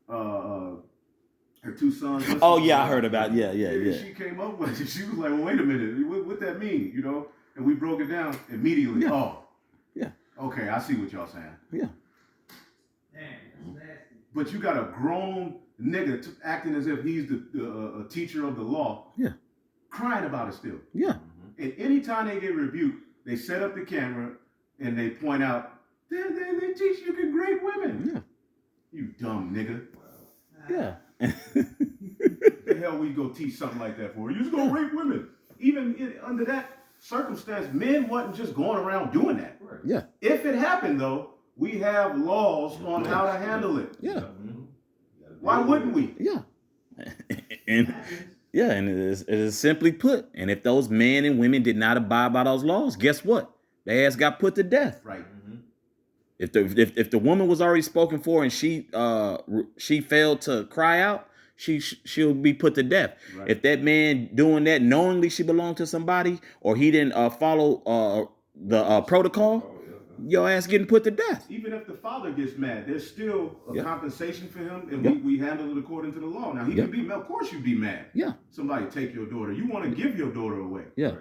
her two sons. Oh, yeah, I heard about it. Yeah. She came up with it. She was like, well, wait a minute, what that mean? You know? And we broke it down immediately. Yeah. Oh. Yeah. Okay, I see what y'all saying. Yeah. Damn, that's nasty. But you got a grown nigga acting as if he's a teacher of the law. Yeah. Crying about it still. Yeah. And anytime they get rebuked, they set up the camera and they point out, they teach you can grade women. Yeah. You dumb nigga. Yeah. hell we go teach something like that for? You just gonna rape women. Even under that circumstance, men wasn't just going around doing that. Right. Yeah. If it happened though, we have laws on how to handle it. Yeah. Why wouldn't we? Yeah. And yeah, and it is simply put. And if those men and women did not abide by those laws, guess what? Their ass got put to death. Right. If the woman was already spoken for and she failed to cry out, she'll be put to death. Right. If that man doing that knowingly she belonged to somebody or he didn't follow the protocol, your ass getting put to death. Even if the father gets mad, there's still a Yeah. compensation for him, and Yeah. we handle it according to the law. Now he Yeah. can be mad. Of course, you'd be mad. Yeah. Somebody take your daughter. You want to give your daughter away. Yeah.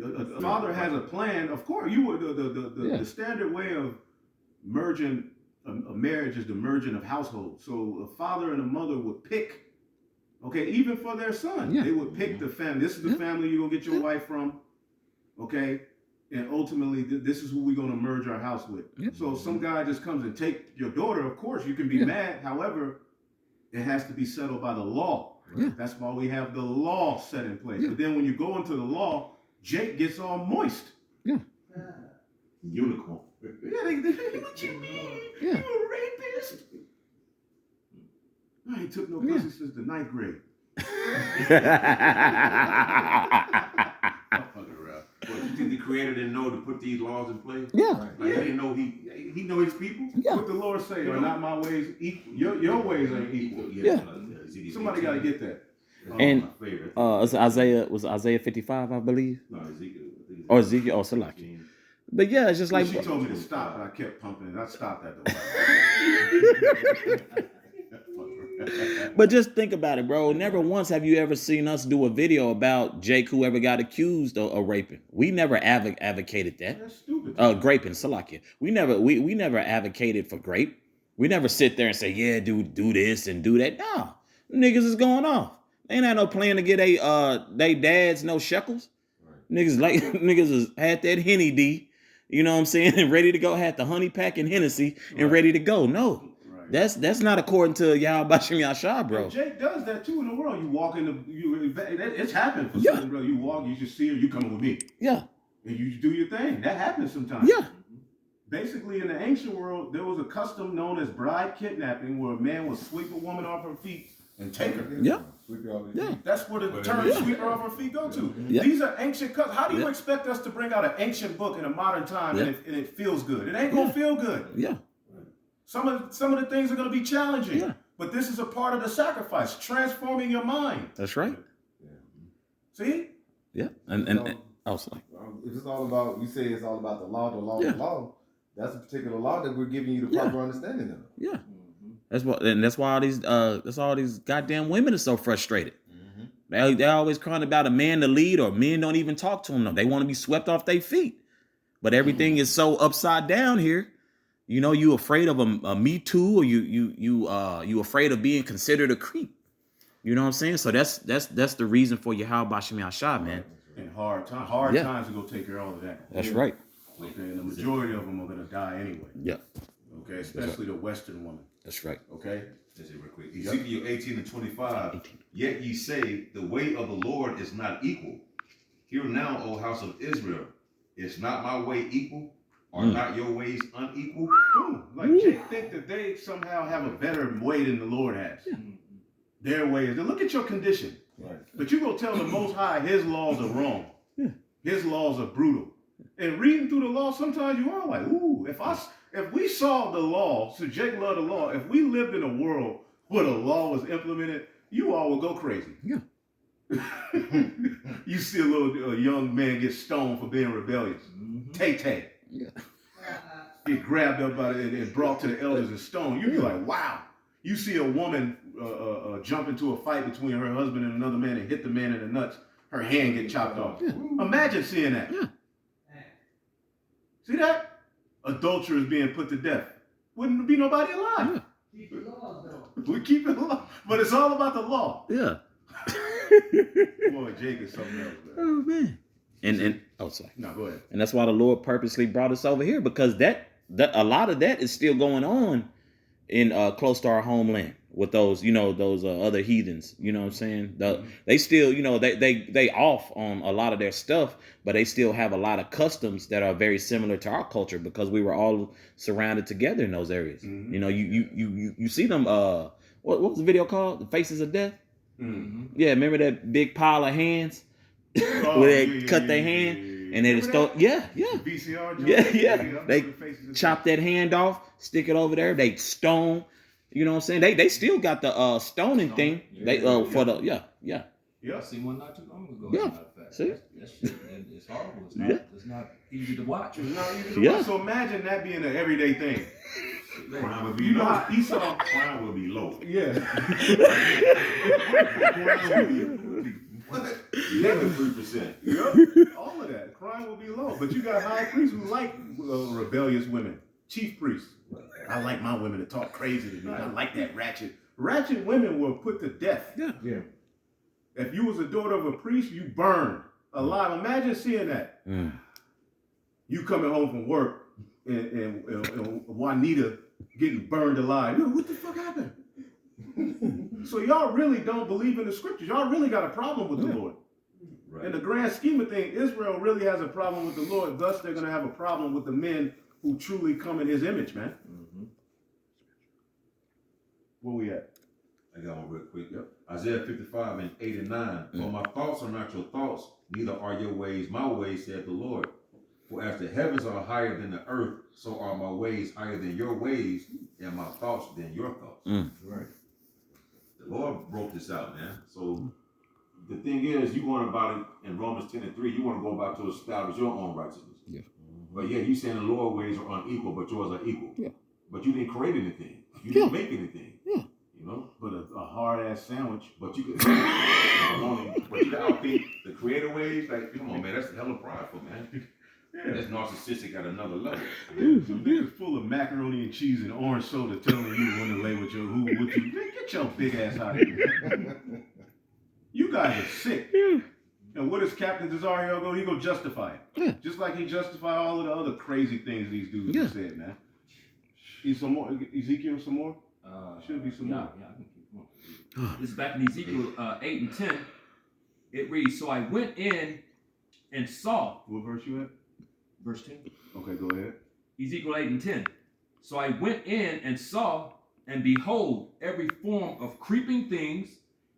A father has a plan. Of course, you would. Yeah. The standard way of merging a marriage is the merging of households. So a father and a mother would pick. Okay, even for their son, Yeah. they would pick the family. This is the Yeah. family you're gonna get your wife from. Okay, and ultimately this is who we're gonna merge our house with. Yeah. So if some guy just comes and take your daughter, of course you can be Yeah. mad. However, it has to be settled by the law. Yeah. That's why we have the law set in place. Yeah. But then when you go into the law, Jake gets all moist. Unicorn. Yeah, what you mean? Yeah. You a rapist? I ain't took no Yeah. pussy since the 9th grade. I'm fucking around. What, you think the creator didn't know to put these laws in place? Yeah. Like, he didn't know he know his people? Yeah. What the Lord say? Are not my ways equal? Your ways ain't equal. Yeah. Ezekiel Somebody 18. got to get that. And- My favorite. It's Isaiah 55, I believe. No, Ezekiel. I think it's Or Ezekiel, or Salaki. But yeah, it's just like She told me to stop, and I kept pumping it. I stopped at the But just think about it, bro. Never once have you ever seen us do a video about Jake, whoever got accused of raping. We never advocated that. That's stupid. Graping, Salakia. We never advocated for grape. We never sit there and say, yeah, dude, do this and do that. No, niggas is going off. They ain't had no plan to get they dads no shekels. Niggas like niggas is had that Henny D, you know what I'm saying, and ready to go. Had the honey pack and Hennessy and ready to go. No. Right. That's not according to Yahweh Bashim Yashar, bro. And Jake does that too in the world. You walk in it's happened for Yeah. certain bro. You walk, you just see her, you coming with me. Yeah, And you do your thing. That happens sometimes. yeah, Basically, in the ancient world, there was a custom known as bride kidnapping where a man would sweep a woman off her feet and take her. yeah, Sweep it off his yeah. feet. That's where the But term yeah. sweep her off her feet go to. Yeah. These are ancient customs. How do you Yeah. expect us to bring out an ancient book in a modern time Yeah. and it feels good? It ain't gonna Yeah. feel good. Yeah, Some of the things are gonna be challenging. Yeah. But this is a part of the sacrifice, transforming your mind. that's right. See? Yeah, and I was like, If it's all about, you say it's all about the law, Yeah. the law. That's a particular law that we're giving you the Yeah. proper understanding of. yeah. That's why all these goddamn women are so frustrated. They're always crying about a man to lead, or men don't even talk to them. No, they want to be swept off their feet. But everything is so upside down here. You know, you afraid of a Me Too, or you afraid of being considered a creep. You know what I'm saying? So that's the reason for Yahweh Bashim Yashar, man. And hard Yeah. times are gonna take care of all of that. That's right. Okay, and the majority of them are gonna die anyway. Yeah, Okay, especially the Western woman. that's right. Okay, Let's see real quick. Ezekiel 18:25. Yet ye say, the way of the Lord is not equal. Hear now, O house of Israel, is not my way equal? Are not your ways unequal? Boom. Like Jake think that they somehow have a better way than the Lord has. Their way is. Look at your condition. Right. But you gonna tell the Most High His laws are wrong. His laws are brutal. And reading through the law, sometimes you are like, ooh, if we saw the law, so Jake loved the law, if we lived in a world where the law was implemented, you all would go crazy. Yeah. You see a young man get stoned for being rebellious. Tay-Tay. Yeah. Get grabbed up by it and brought to the elders and stoned. You'd be like, wow. You see a woman jump into a fight between her husband and another man and hit the man in the nuts, her hand get chopped off. Yeah. Imagine seeing that. Yeah. See that? Adulterers being put to death. Wouldn't be nobody alive. Keep the laws though. We keep it alive. But it's all about the law. Yeah. Boy, Jake is something else, man. Oh man. And oh, sorry. No, go ahead. And that's why the Lord purposely brought us over here, because that a lot of that is still going on in close to our homeland. with those, those other heathens. You know what I'm saying? They still, they off on a lot of their stuff, but they still have a lot of customs that are very similar to our culture because we were all surrounded together in those areas. Mhm. You see them. What was the video called? The Faces of Death. Mm. Yeah, remember that big pile of hands Oh, where they cut their hand and they just throw. Yeah. VCR. Yeah. They chop that hand off, stick it over there. They stone. You know what I'm saying? They still got the stoning thing. They for the I Yeah. seen one not too long ago. Yeah. As a matter of fact. See? That shit, it's horrible. It's Yeah. it's not easy to watch. It's not easy to Yeah. watch. So imagine that being an everyday thing. Crime would be You know low. how Esau. Crime would be low. Yeah. Negative 3%. Yep. All of that. Crime will be low. But you got high priests who like rebellious women. Chief priests. I like my women to talk crazy to me. I like that ratchet. Ratchet women were put to death. Yeah. If you was a daughter of a priest, you burned alive. Imagine seeing that. Mm. You coming home from work and Juanita getting burned alive. Yo, what the fuck happened? So y'all really don't believe in the scriptures. Y'all really got a problem with the Lord. Right. In the grand scheme of things, Israel really has a problem with the Lord. Thus, they're going to have a problem with the men who truly come in his image, man. Mm-hmm. Where we at? I got one real quick. Yep. Isaiah 55 and 8 and 9. For my thoughts are not your thoughts, neither are your ways my ways, saith the Lord. For as the heavens are higher than the earth, so are my ways higher than your ways, and my thoughts than your thoughts. Mm. Right. The Lord broke this out, man. So the thing is, you going about it in Romans 10 and 3, you want to go about to establish your own righteousness. Yeah. But yeah, you saying the Lord's ways are unequal, but yours are equal. Yeah. But you didn't create anything. You didn't make anything. Yeah. You know? But a hard ass sandwich. But you could, but you can outthink the creative ways. Like, come on, man, that's hella prideful, man. Yeah. That's narcissistic at another level. Some niggas full of macaroni and cheese and orange soda telling you when to lay with your who, what you. Man, get your big ass out of here. You guys are sick. Yeah. And what does Captain Cesario go? He go justify it. Yeah. Just like he justified all of the other crazy things these dudes have said, man. Is some more? Ezekiel, some more? Should be some more. Yeah, I can keep going. This is back in Ezekiel 8 and 10. It reads, so I went in and saw, What verse you at? verse 10. Okay, go ahead. Ezekiel 8 and 10. So I went in and saw, and behold, every form of creeping things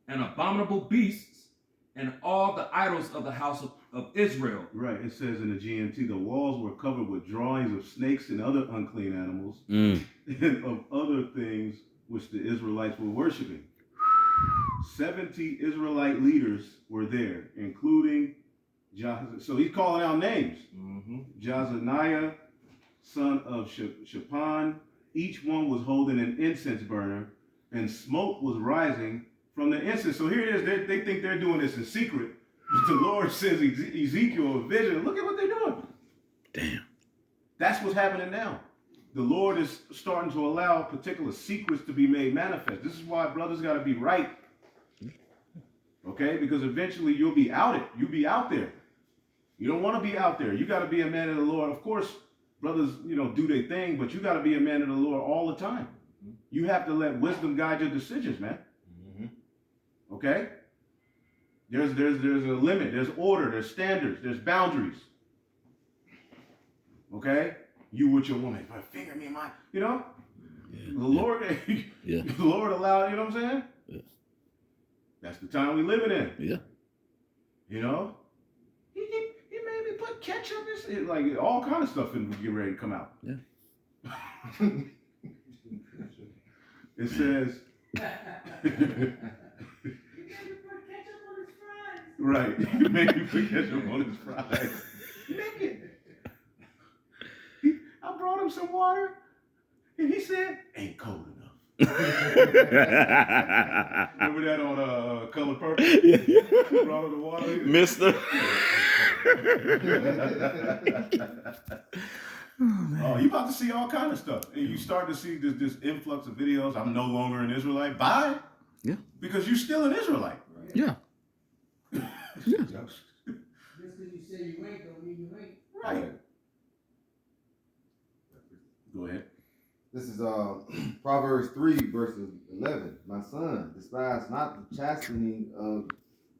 and abominable beasts, and all the idols of the house of Israel. Right, it says in the GMT, the walls were covered with drawings of snakes and other unclean animals, Mm. and of other things which the Israelites were worshiping. 70 Israelite leaders were there, including so he's calling out names. Mm-hmm. Jazaniah, son of Shaphan. Each one was holding an incense burner, and smoke was rising from the incense. So here it is. They think they're doing this in secret. But the Lord says Ezekiel a vision. Look at what they're doing. Damn. That's what's happening now. The Lord is starting to allow particular secrets to be made manifest. This is why brothers got to be right. Okay? Because eventually you'll be outed. You'll be out there. You don't want to be out there. You got to be a man of the Lord. Of course, brothers, do their thing, but you got to be a man of the Lord all the time. You have to let wisdom guide your decisions, man. Okay? There's a limit. There's order. There's standards. There's boundaries. Okay? You with your woman, finger me in my, Yeah. the Lord, Yeah. the Lord allowed, you know what I'm saying? Yeah. That's the time we living in. Yeah. You know? He made me put ketchup in, like all kind of stuff and get ready to come out. Yeah. It says, right, he made me put ketchup on his fries. Make it. I brought him some water, and he said, ain't cold enough. Remember that on Color Purple? He brought him the water. Mister. Oh, you about to see all kind of stuff. And you start to see this influx of videos. I'm no longer an Israelite. Bye. Yeah. Because you're still an Israelite. Yeah. Yeah. Just because you say you ain't, don't mean you ain't. Right. Go ahead. This is Proverbs 3, verses 11. My son, despise not the chastening of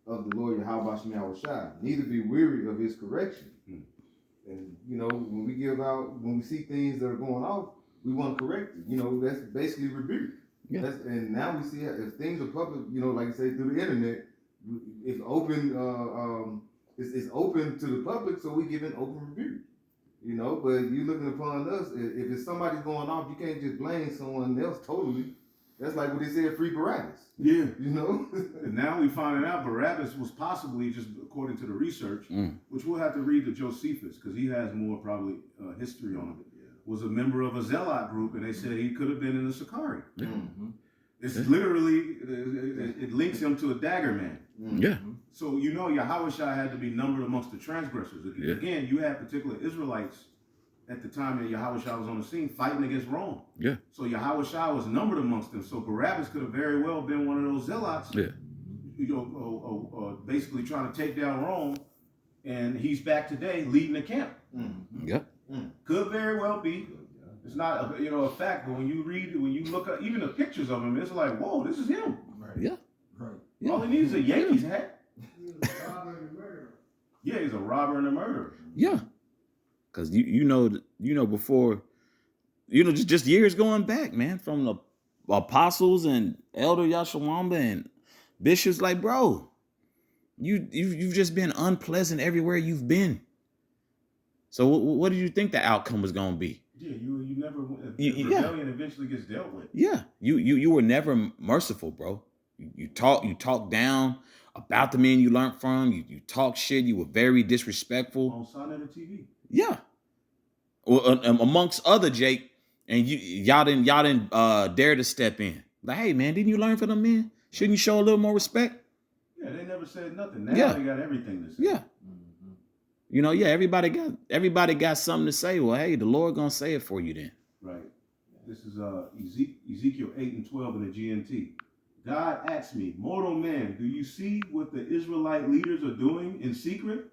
the Lord Yahweh Shem Shai, neither be weary of his correction. And you know, when we see things that are going off, we want to correct it. You know, that's basically rebuke. Yeah. And now we see if things are public, you know, like you say, through the internet, it's open. It's open to the public, so we give an open rebuke. You know, but you looking upon us. If it's somebody's going off, you can't just blame someone else totally. That's like what they said, free Barabbas. Yeah. You know. And now we finding out Barabbas was possibly, just according to the research, which we'll have to read to Josephus because he has more probably history on it. Was a member of a zealot group, and they said he could have been in the Sicarii. It's literally, it links him to a dagger man. Yeah. So you know Yahushua had to be numbered amongst the transgressors. Yeah. Again, you had particular Israelites at the time that Yahushua was on the scene fighting against Rome. Yeah. So Yahushua was numbered amongst them. So Barabbas could have very well been one of those zealots. Yeah. You know, basically trying to take down Rome, and he's back today leading the camp. Yeah. Could very well be. It's not a fact, but when you look at even the pictures of him, it's like, whoa, this is him. Yeah. Right. All he needs is a Yankees hat. He was a robber and a murderer. Yeah, he's a robber and a murderer. Yeah. Because you know before, just years going back, man, from the apostles and Elder Yashawamba and bishops, like, bro, you've just been unpleasant everywhere you've been. So what did you think the outcome was going to be? Yeah, you never. Yeah. Rebellion eventually gets dealt with. Yeah, you were never merciful, bro. You talk down about the men you learned from. You talk shit. You were very disrespectful. On Son of the TV. Yeah. Well, amongst other, Jake, and y'all didn't dare to step in. Like, hey man, didn't you learn from them men? Shouldn't you show a little more respect? Yeah, they never said nothing. Now Yeah. they got everything to say. Yeah. You know, yeah, everybody got something to say. Well, hey, the Lord gonna say it for you then. Right. This is Ezekiel 8 and 12 in the GNT. God asked me, mortal man, do you see what the Israelite leaders are doing in secret?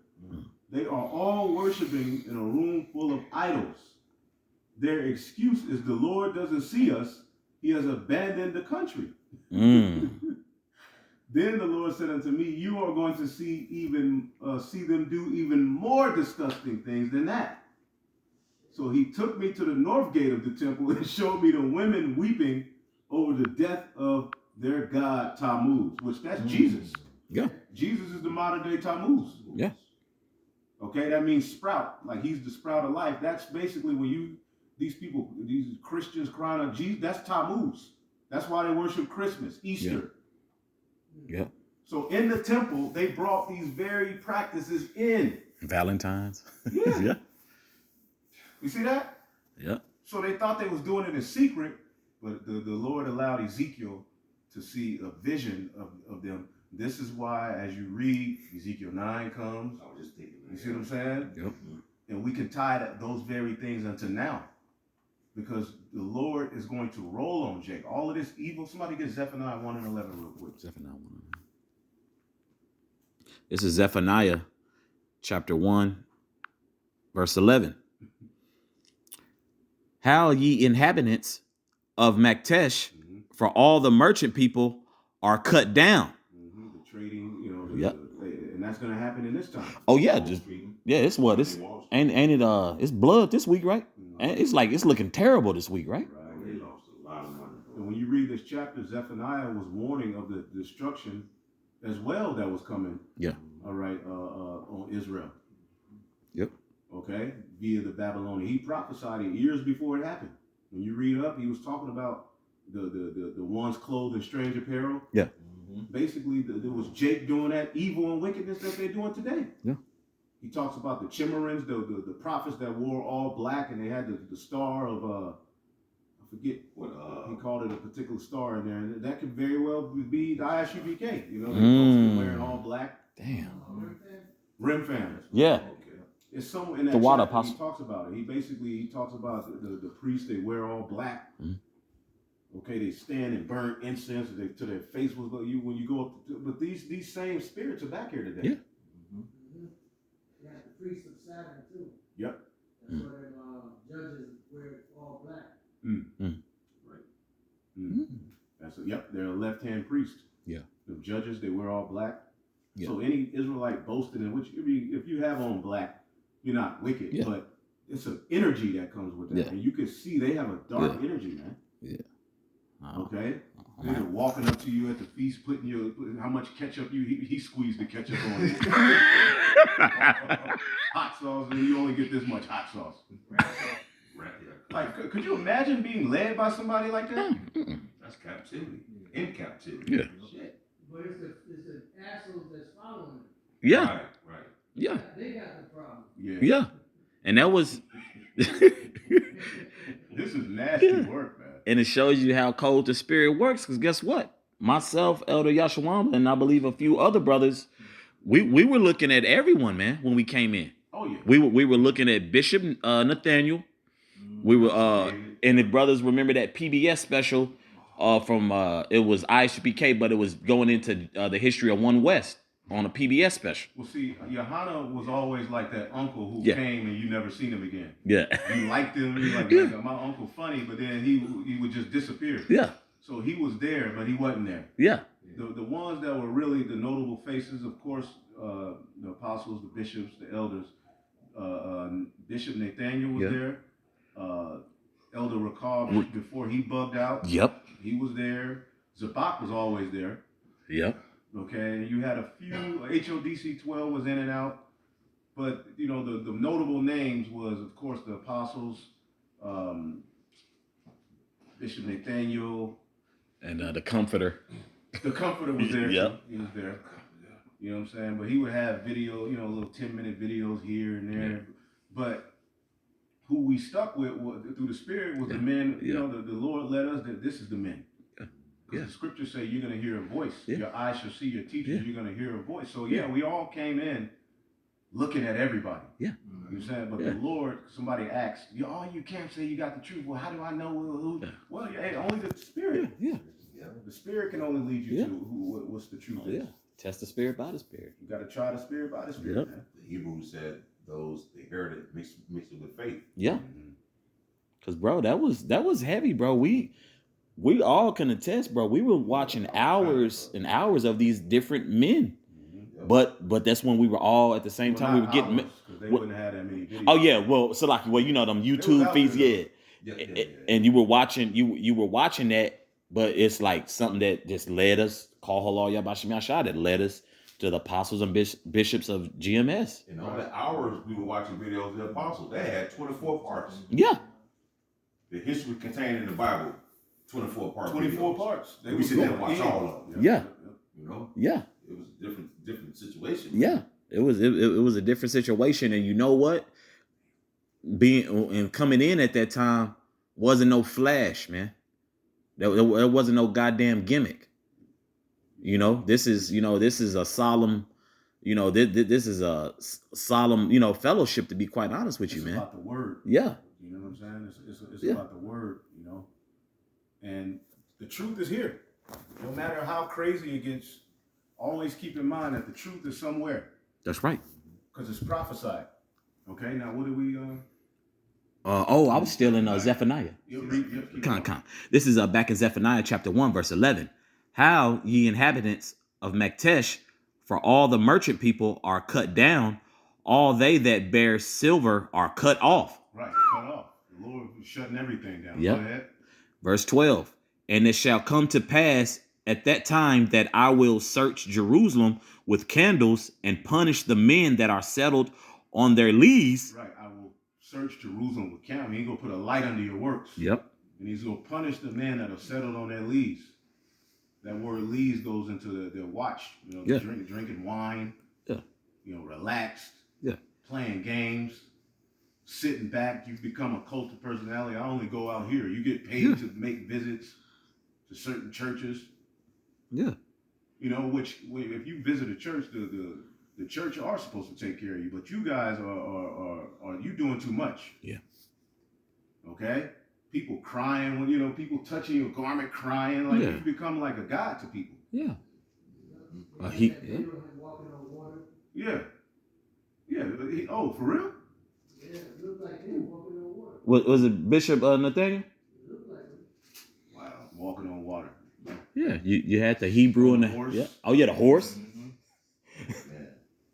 They are all worshiping in a room full of idols. Their excuse is the Lord doesn't see us. He has abandoned the country. Then the Lord said unto me, you are going to see them do even more disgusting things than that. So he took me to the north gate of the temple and showed me the women weeping over the death of their god Tammuz, which that's Jesus. Yeah. Jesus is the modern day Tammuz. Yeah. Okay, that means sprout. Like he's the sprout of life. That's basically when these Christians crying out Jesus, that's Tammuz. That's why they worship Christmas, Easter. Yeah. So in the temple, they brought these very practices in. Valentine's. Yeah. Yeah. You see that? Yeah. So they thought they was doing it in secret, but the Lord allowed Ezekiel to see a vision of them. This is why, as you read, Ezekiel 9 comes. I was just thinking. You see what I'm saying? Yep. And we can tie those very things unto now. Because the Lord is going to roll on Jake. All of this evil. Somebody get Zephaniah 1 and 11 real quick. Zephaniah 1. This is Zephaniah chapter 1, verse 11. How ye inhabitants of Maktesh, for all the merchant people are cut down. The trading, Yep. And that's going to happen in this time. Oh yeah, it's what it's ain't it it's blood this week, right? And it's looking terrible this week, right? Right. They lost a lot of money. And when you read this chapter, Zephaniah was warning of the destruction as well that was coming. Yeah. All right, on Israel. Yep. Okay, via the Babylonian. He prophesied it years before it happened. When you read up, he was talking about the ones clothed in strange apparel. Yeah. Basically, there was Jake doing that evil and wickedness that they're doing today. Yeah. He talks about the Chimerians, the prophets that wore all black, and they had the star of I forget what he called it, a particular star in there, and that could very well be the ISUBK. They folks are wearing all black. Damn. Rim fans. Yeah. It's somewhere in that The water chapter apostle. he talks about it. He talks about the priests. They wear all black. Okay, they stand and burn incense to their face was when you go up. But these same spirits are back here today. Yeah. Yeah, the priest of Saturn too. Yep. That's why them judges wear all black. Mm. priests. Yeah. The judges, they wear all black. Yeah. So any Israelite boasting in which, if you have on black, you're not wicked. Yeah. But it's an energy that comes with that. Yeah. And you can see they have a dark Yeah. energy, man. Yeah. Okay? They're walking up to you at the feast, putting how much ketchup he squeezed the ketchup on. Hot sauce, and you only get this much hot sauce. Right, yeah. Like, could you imagine being led by somebody like that? That's captivity. In captivity. Yeah. Shit. But it's the assholes that's following them. Yeah. Right, right. Yeah. They got the problem. Yeah. Yeah. And that was, This is nasty Yeah. work, man. and it shows you how cold the spirit works. Because guess what? Myself, Elder Yashawamba, and I believe a few other brothers, we were looking at everyone, man, when we came in. Oh yeah. We were looking at Bishop Nathaniel. We were and the brothers remember that PBS special from it was ISPK, but it was going into the history of One West on a PBS special. Well, see, Johanna was always like that uncle who Yeah. came and you never seen him again. Yeah. You liked him, you like, Yeah. like, my uncle funny, but then he would just disappear. Yeah. So he was there, but he wasn't there. Yeah. The ones that were really the notable faces, of course, the apostles, the bishops, the elders. Bishop Nathaniel was Yeah. there. Elder Rakab, before he bugged out, Yep. he was there. Zabak was always there. Yep. Okay, you had a few. HODC 12 was in and out, but you know the notable names was, of course, the apostles, Bishop Nathaniel. And the Comforter. The Comforter was there. Yep. He was there. You know what I'm saying? But he would have video, little 10-minute videos here and there. Yeah. But who we stuck with through the Spirit was the men. Yeah. The Lord led us that this is the men. Because Yeah. the scriptures say you're going to hear a voice. Yeah. Your eyes shall see your teachers. Yeah. You're going to hear a voice. So Yeah. we all came in looking at everybody. Yeah. You know what I'm saying? But Yeah. the Lord, somebody asked, you can't say you got the truth. Well, how do I know who? Yeah. Well, hey, only the Spirit. Yeah. The Spirit can only lead you Yeah. to what's the truth. Yeah. Test the spirit by the spirit. You got to try the Spirit by the Spirit, Yep. man. The Hebrews said they heard it mixed it with faith. Yeah. Cause bro, that was heavy, bro. We all can attest, bro. We were watching hours and hours of these different men. But that's when we were all at the same time we were getting. Because they wouldn't have that many videos. Oh yeah, well, so like, well, them YouTube out feeds, there, yeah. And you were watching, you were watching that, but it's like something that just led us, call halal yabashim yashah, that led us to the apostles and bishops of GMS. In all the hours we were watching videos of the apostles, they had 24 parts. Yeah, The history contained in the Bible, 24 parts. 24 parts. We sit there and watch all of them. yeah, You know, yeah, it was a different situation. yeah. It was a different situation, and you know what? Coming in at that time wasn't no flash, man. There wasn't no goddamn gimmick. This is a solemn, this is a solemn, fellowship, to be quite honest with you, It's man. about the word. Yeah. You know what I'm saying? It's Yeah. about the word, And the truth is here. No matter how crazy it gets, always keep in mind that the truth is somewhere. That's right. Because it's prophesied. Okay, now what do we... I was still in Zephaniah. keep Come going. on. This is back in Zephaniah chapter 1, verse 11. How ye inhabitants of Maktesh, for all the merchant people are cut down, all they that bear silver are cut off. Right, cut off. The Lord was shutting everything down. Yep. Go ahead. Verse 12. And it shall come to pass at that time that I will search Jerusalem with candles and punish the men that are settled on their lees. Right, I will search Jerusalem with candles. He's going to put a light under your works. Yep. And he's going to punish the men that are settled on their lees. That word lees goes into their watch. Yeah. Drinking wine. Yeah. Relaxed. Yeah. Playing games. Sitting back. You become a cult of personality. I only go out here. You get paid to make visits to certain churches. Yeah. Which if you visit a church, the church are supposed to take care of you, but you guys are you doing too much? Yeah. Okay. People crying when people touching your garment, crying like Yeah. you become like a god to people. Yeah. That He- video of him walking on water. Yeah. Yeah. Oh, for real? Yeah, it looked like him walking on water. Was it Bishop Nathaniel? It looked like him. Wow. Walking on water. Yeah, you had the Hebrew and the horse. yeah. Oh yeah, the horse.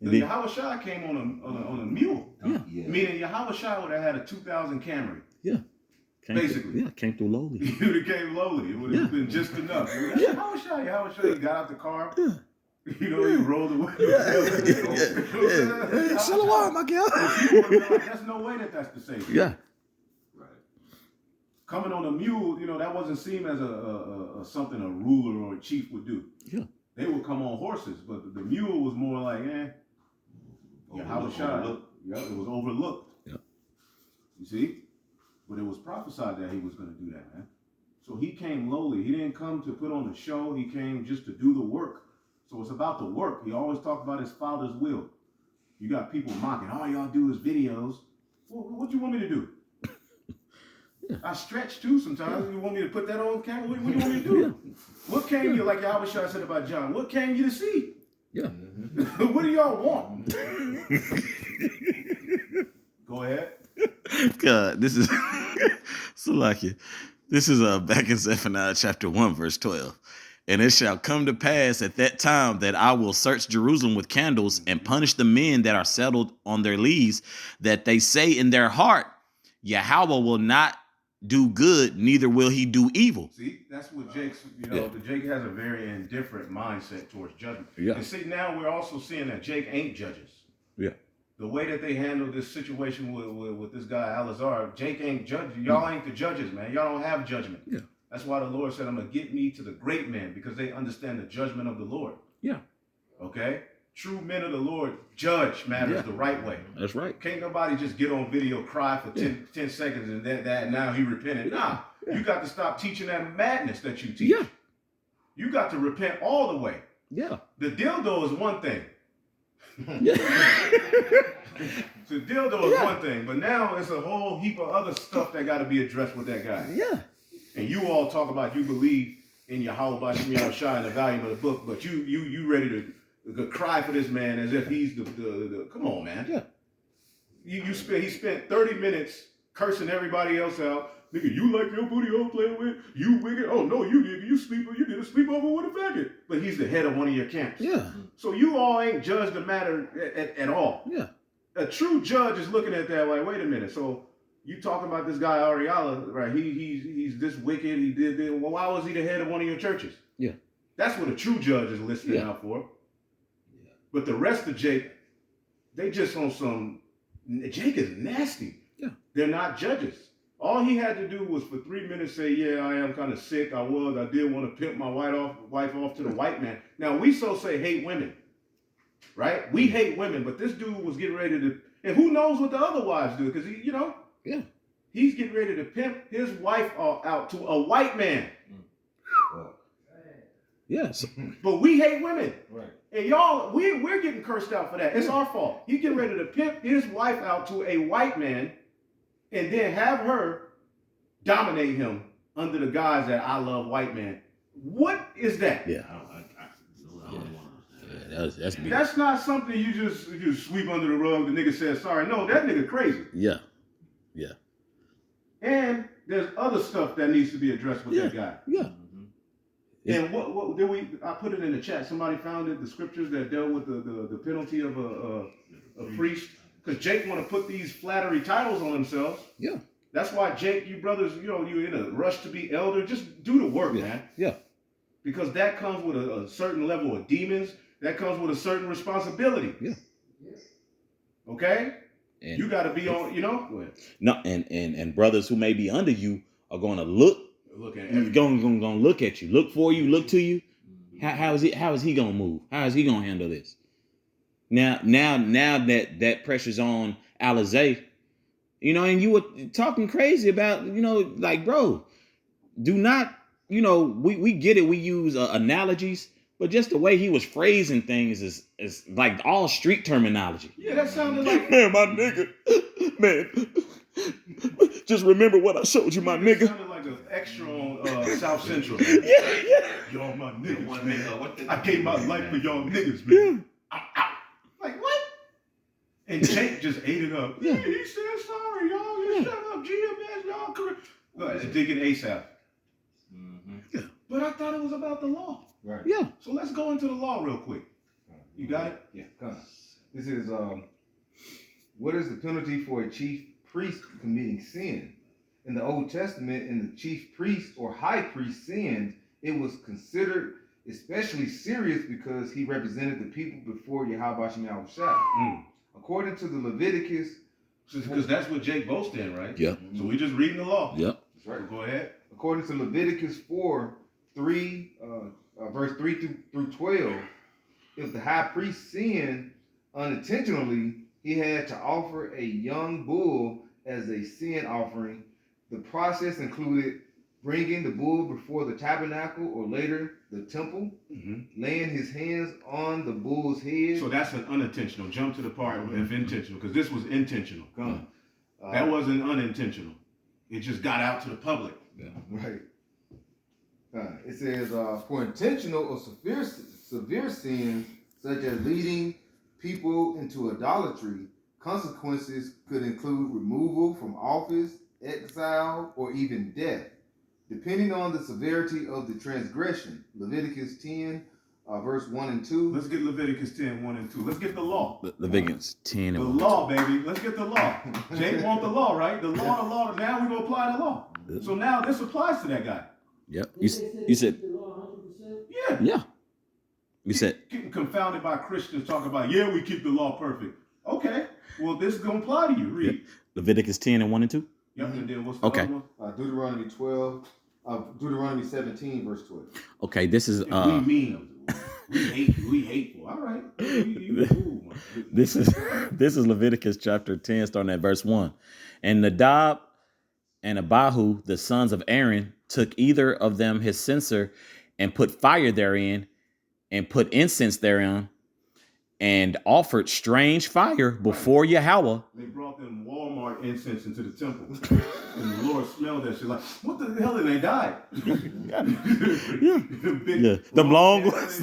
The Yahushua came on a mule. Yeah. Meaning Yahushua would have had a 2000 Camry. Yeah. Basically. Came through lowly. He would have came lowly. It would have been just enough. Yahushua, he got out the car. Yeah. You know, he rolled the window. Shalom, my girl. There's no way that's the Savior. Yeah. Coming on a mule, you know, that wasn't seen as a something a ruler or a chief would do. Yeah. They would come on horses, but the mule was more like, Yahushua. Yeah, it was overlooked. Yeah. You see? But it was prophesied that he was going to do that, man. So he came lowly. He didn't come to put on a show. He came just to do the work. So it's about the work. He always talked about his Father's will. You got people mocking, all y'all do is videos. Well, what do you want me to do? Yeah. I stretch too sometimes. You want me to put that on camera? What do you want me to do? Yeah. What came you, like Yahushua said about John, what came you to see? Yeah. What do y'all want? Go ahead. God, this is Salakia. This is back in Zephaniah chapter 1, verse 12. And it shall come to pass at that time that I will search Jerusalem with candles and punish the men that are settled on their lees, that they say in their heart, Yahweh will not do good, neither will he do evil. See, that's what Jake's, Jake has a very indifferent mindset towards judgment. Yeah. And see, now we're also seeing that Jake ain't judges. Yeah. The way that they handle this situation with this guy, Alazar, Jake ain't judges. Y'all ain't the judges, man. Y'all don't have judgment. Yeah. That's why the Lord said, I'm going to get me to the great men, because they understand the judgment of the Lord. Yeah. Okay? True men of the Lord judge matters the right way. That's right. Can't nobody just get on video, cry for 10 seconds, and that now he repented. Nah, you got to stop teaching that madness that you teach. Yeah. You got to repent all the way. Yeah. The dildo is one thing. Yeah. The dildo is one thing, but now it's a whole heap of other stuff that got to be addressed with that guy. Yeah. And you all talk about you believe in Yahweh Bashim Yahushua and the value of the book, but you ready to cry for this man as if he's the come on, man. Yeah. He spent 30 minutes cursing everybody else out. Nigga, you like your booty all playing with? You wicked? Oh no, you did a sleepover with a faggot. But he's the head of one of your camps. Yeah. So you all ain't judged the matter at all. Yeah. A true judge is looking at that like, wait a minute. So you talking about this guy Ariala, right? He's this wicked. He did this. Well, why was he the head of one of your churches? Yeah. That's what a true judge is listening out for. Yeah. But the rest of Jake, they just on some. Jake is nasty. Yeah. They're not judges. All he had to do was for 3 minutes say, yeah, I am kind of sick. I did want to pimp my wife off to the white man. Now, we say hate women, right? We hate women, but this dude was getting ready to, and who knows what the other wives do, because he's getting ready to pimp his wife out to a white man. Yes. But we hate women. Right. And y'all, we're getting cursed out for that. It's our fault. He's getting ready to pimp his wife out to a white man and then have her dominate him under the guise that I love white man. What is that? Yeah. That's not something you just sweep under the rug. The nigga says sorry. No, that nigga crazy. Yeah. Yeah. And there's other stuff that needs to be addressed with that guy. Yeah. And what did we? I put it in the chat. Somebody found it. The scriptures that dealt with the penalty of a priest. Because Jake want to put these flattery titles on themselves. Yeah. That's why Jake, you brothers, you're in a rush to be elder. Just do the work, man. Yeah. Because that comes with a certain level of demons. That comes with a certain responsibility. Yeah. Okay? And you got to be on, Go ahead. No, and brothers who may be under you are going to look going to look at you, look for you, look to you. How is he going to move? How is he going to handle this? Now that pressure's on Alizé, and you were talking crazy about, like, bro, do not, we get it. We use analogies, but just the way he was phrasing things is like all street terminology. Yeah, that sounded like, man, my nigga, man. Just remember what I showed you, my nigga. It sounded like an extra on South Central. Man. Yeah. Y'all my niggas, man. I gave my life for y'all niggas, man. Yeah. Like, what? And Jake just ate it up. Yeah. He said sorry, y'all. Shut up, GMS, y'all. Deacon Asaph. Mm-hmm. Yeah. But I thought it was about the law. Right. Yeah. So let's go into the law real quick. You got it? Yeah, come on. This is what is the penalty for a chief priest committing sin? In the Old Testament, in the chief priest or high priest sinned, it was considered especially serious because he represented the people before Yahweh Shem Yahushua. According to the Leviticus, Because that's what Jake boasts in, right? Yep. So we just reading the law. Yep. that's right. So go ahead. According to Leviticus 4:3, verse 3 through 12, if the high priest sinned unintentionally, he had to offer a young bull as a sin offering. The process included bringing the bull before the tabernacle or later the temple, laying his hands on the bull's head. So that's an unintentional. Jump to the part of intentional, because this was intentional. Come. That wasn't unintentional. It just got out to the public. Right. It says, for intentional or severe sins, such as leading people into idolatry, consequences could include removal from office, exile, or even death, depending on the severity of the transgression. Leviticus 10, verse 1 and 2. Let's get Leviticus 10, 1 and 2. Let's get the law. Leviticus 10 The and 1. law, baby. Let's get the law. Jake want the law, right? The law. Now we're going to apply the law. So now this applies to that guy. Yep. You said, Yeah. yeah. You said, Getting confounded by Christians talking about, yeah, we keep the law perfect. Okay. Well, this is going to apply to you. Read. Leviticus 10 and 1 and 2. Yep. And then what's the Okay. other one? Deuteronomy 17, verse 12. Okay, this is We mean. We hateful. All right. this is Leviticus chapter 10, starting at verse 1. And Nadab and Abihu, the sons of Aaron, took either of them his censer and put fire therein and put incense therein and offered strange fire before Yahweh. They brought them Walmart incense into the temple. And the Lord smelled that shit like, what the hell did they die? Yeah. Them long ones,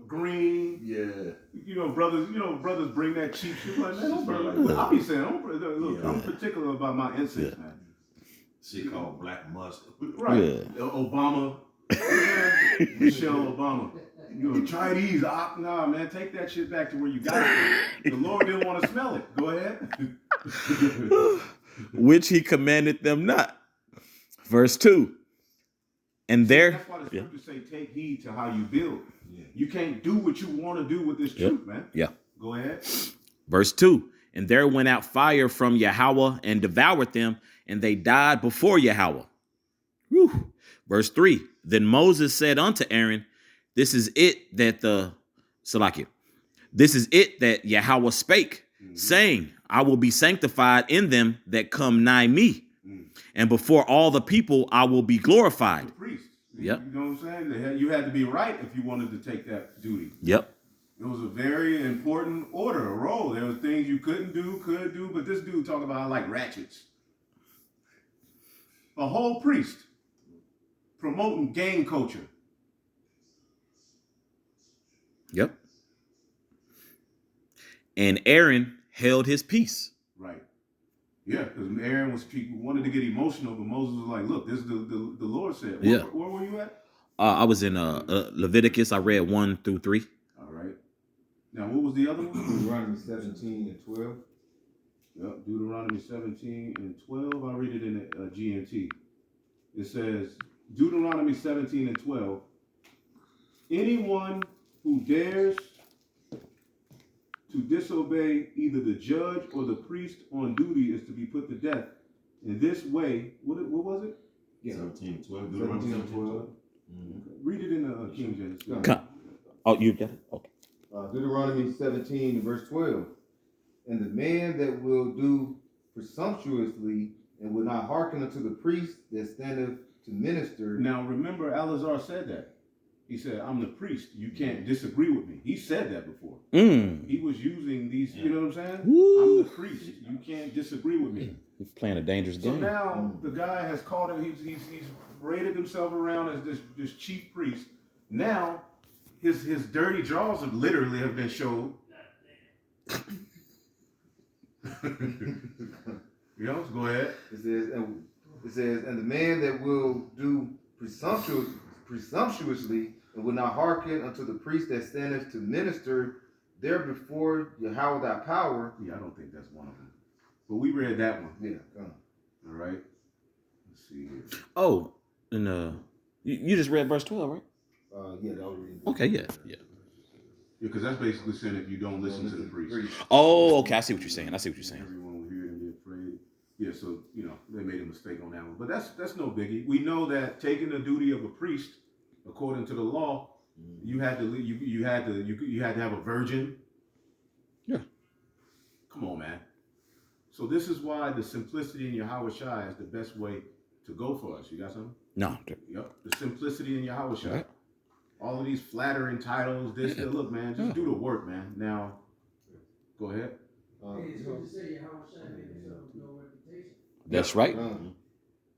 green. Yeah. Brothers bring that cheap shit like that. Don't burn like, I'll be saying, look, I'm particular about my incense, man. Shit called black mustard. Right. Yeah. Obama. Michelle Obama. Try these. Nah, man, take that shit back to where you got it. The Lord didn't want to smell it. Go ahead. Which he commanded them not. Verse 2. And there, That's why the scriptures say, take heed to how you build. Yeah. You can't do what you want to do with this truth, man. Yeah. Go ahead. Verse 2. And there went out fire from Yahweh and devoured them, and they died before Yahweh. Whew. Verse 3. Then Moses said unto Aaron, this is it that Yahweh spake, saying, I will be sanctified in them that come nigh me, and before all the people I will be glorified. The priest. Yep. You know what I'm saying? You had to be right if you wanted to take that duty. Yep. It was a very important order, a role. There were things you could do, but this dude talking about like ratchets. A whole priest promoting gang culture. Yep. And Aaron held his peace. Right. Yeah, because Aaron wanted to get emotional, but Moses was like, look, this is the Lord said. Where were you at? I was in Leviticus. I read 1 through 3. All right. Now, what was the other one? Deuteronomy 17 and 12. Yep, Deuteronomy 17 and 12. I read it in the GMT. It says, Deuteronomy 17 and 12. Anyone who dares to disobey either the judge or the priest on duty is to be put to death. In this way, what was it? Yeah. 17, 12. 17 and 12. Okay. Read it in the King James. Oh, you got it? Okay. Deuteronomy 17 verse 12. And the man that will do presumptuously and will not hearken unto the priest that standeth to minister. Now remember, Eleazar said that. He said, I'm the priest. You can't disagree with me. He said that before. He was using these, you know what I'm saying? Woo. I'm the priest. You can't disagree with me. He's playing a dangerous So game. now the guy has called him, he's paraded himself around as this chief priest. Now his dirty jaws have literally been showed. You know, so go ahead. It says, and the man that will do presumptuously, and will not hearken unto the priest that standeth to minister there before Yahweh thy power. Yeah, I don't think that's one of them. But we read that one. Yeah, come. All right. Let's see here. Oh, and you just read verse 12, right? Yeah, that was really Okay, yeah. Yeah, because that's basically saying if you don't listen to the priest. Oh, okay. I see what you're saying. Everyone will hear it and be afraid. Yeah, so they made a mistake on that one, but that's no biggie. We know that taking the duty of a priest, according to the law, you had to you had to have a virgin. Yeah. Come on, man. So this is why the simplicity in Yahweh Shai is the best way to go for us. You got something? No. Yep. The simplicity in Yahweh Shai. Right. All of these flattering titles, this, that. Look, man, just do the work, man. Now, go ahead. It's good to say how much I made himself no reputation. That's right.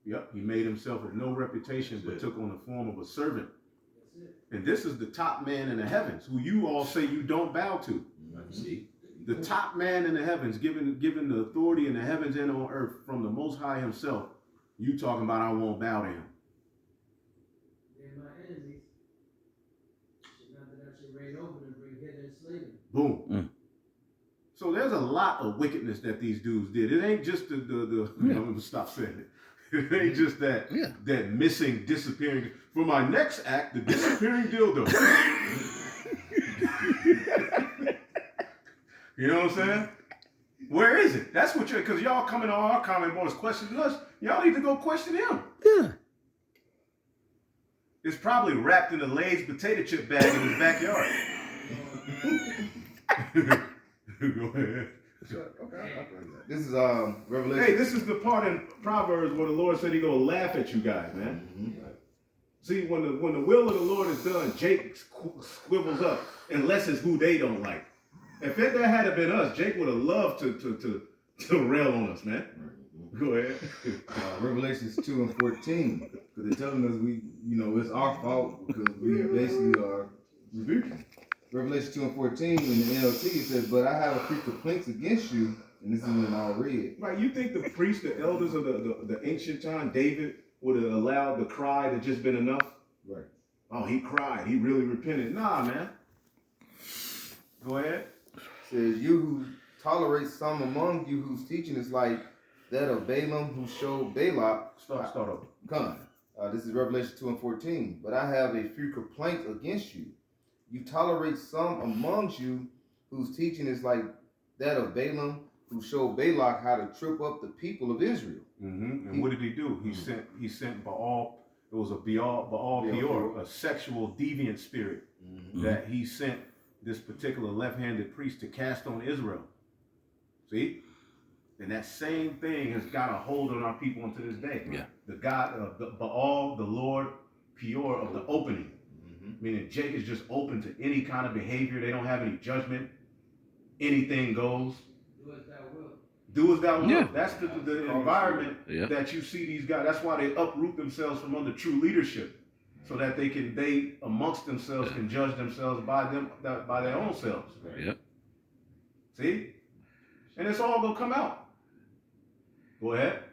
Yep, he made himself of no reputation, but took on the form of a servant. That's it. And this is the top man in the heavens, who you all say you don't bow to. See? The top man in the heavens, given the authority in the heavens and on earth from the Most High himself. You talking about I won't bow to him. They're my enemies. Not that I should reign over them, bring hither and slay them. Boom. So there's a lot of wickedness that these dudes did. It ain't just I'm gonna stop saying it. It ain't just that that missing, disappearing. For my next act, the disappearing dildo. You know what I'm saying? Where is it? That's what because y'all coming on our comment boards questioning us. Y'all need to go question him. Yeah. It's probably wrapped in a Lay's potato chip bag in his backyard. Go ahead. Okay. This is Revelation. Hey, this is the part in Proverbs where the Lord said He gonna laugh at you guys, man. See, when the will of the Lord is done, Jake squibbles up, unless it's who they don't like. If that had been us, Jake would have loved to rail on us, man. Go ahead. Revelations 2 and 14, because they're telling us it's our fault because we basically are rebuking. Revelation 2 and 14 in the NLT it says, "But I have a few complaints against you," and this is in all red. Right, you think the priests, the elders of the ancient time, David would have allowed the cry to just been enough? Right. Oh, he cried. He really repented. Nah, man. Go ahead. It says, "You who tolerate some among you whose teaching is like that of Balaam who showed Balak." Start over. Come. This is Revelation 2 and 14. "But I have a few complaints against you. You tolerate some amongst you whose teaching is like that of Balaam who showed Balak how to trip up the people of Israel." Mm-hmm. And what did he do? He sent Baal. It was a Baal Peor, a sexual deviant spirit that he sent this particular left-handed priest to cast on Israel. See? And that same thing has got a hold on our people unto this day. Yeah. The God of the Baal, the Lord Peor of the opening. Meaning Jake is just open to any kind of behavior. They don't have any judgment. Anything goes. Do as thou wilt. Do as thou wilt. Yeah. That's the environment Yeah. that you see these guys. That's why they uproot themselves from under true leadership. So that they amongst themselves can judge themselves by their own selves. Yep. See? And it's all gonna come out. Go ahead.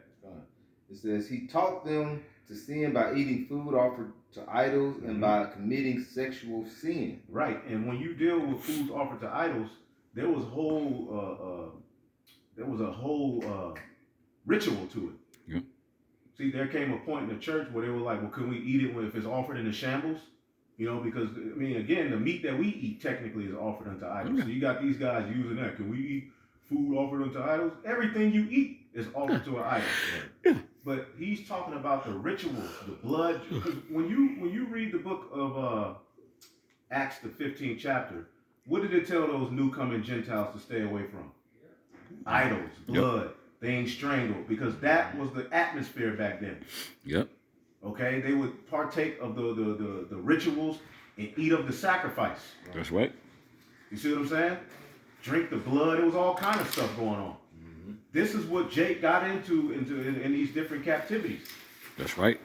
It says, "He taught them to sin by eating food offered to idols and by committing sexual sin." Right. And when you deal with foods offered to idols, there was a whole ritual to it. Yeah. See, there came a point in the church where they were like, well, can we eat it if it's offered in the shambles? Because, again, the meat that we eat technically is offered unto idols. So you got these guys using that. Can we eat food offered unto idols? Everything you eat is offered to an idol. Yeah. But he's talking about the rituals, the blood. Because when you read the book of Acts, the 15th chapter, what did it tell those new coming Gentiles to stay away from? Idols, blood, things strangled, because that was the atmosphere back then. Yep. Okay, they would partake of the rituals and eat of the sacrifice. That's right. You see what I'm saying? Drink the blood. It was all kind of stuff going on. This is what Jake got into in these different captivities. That's right.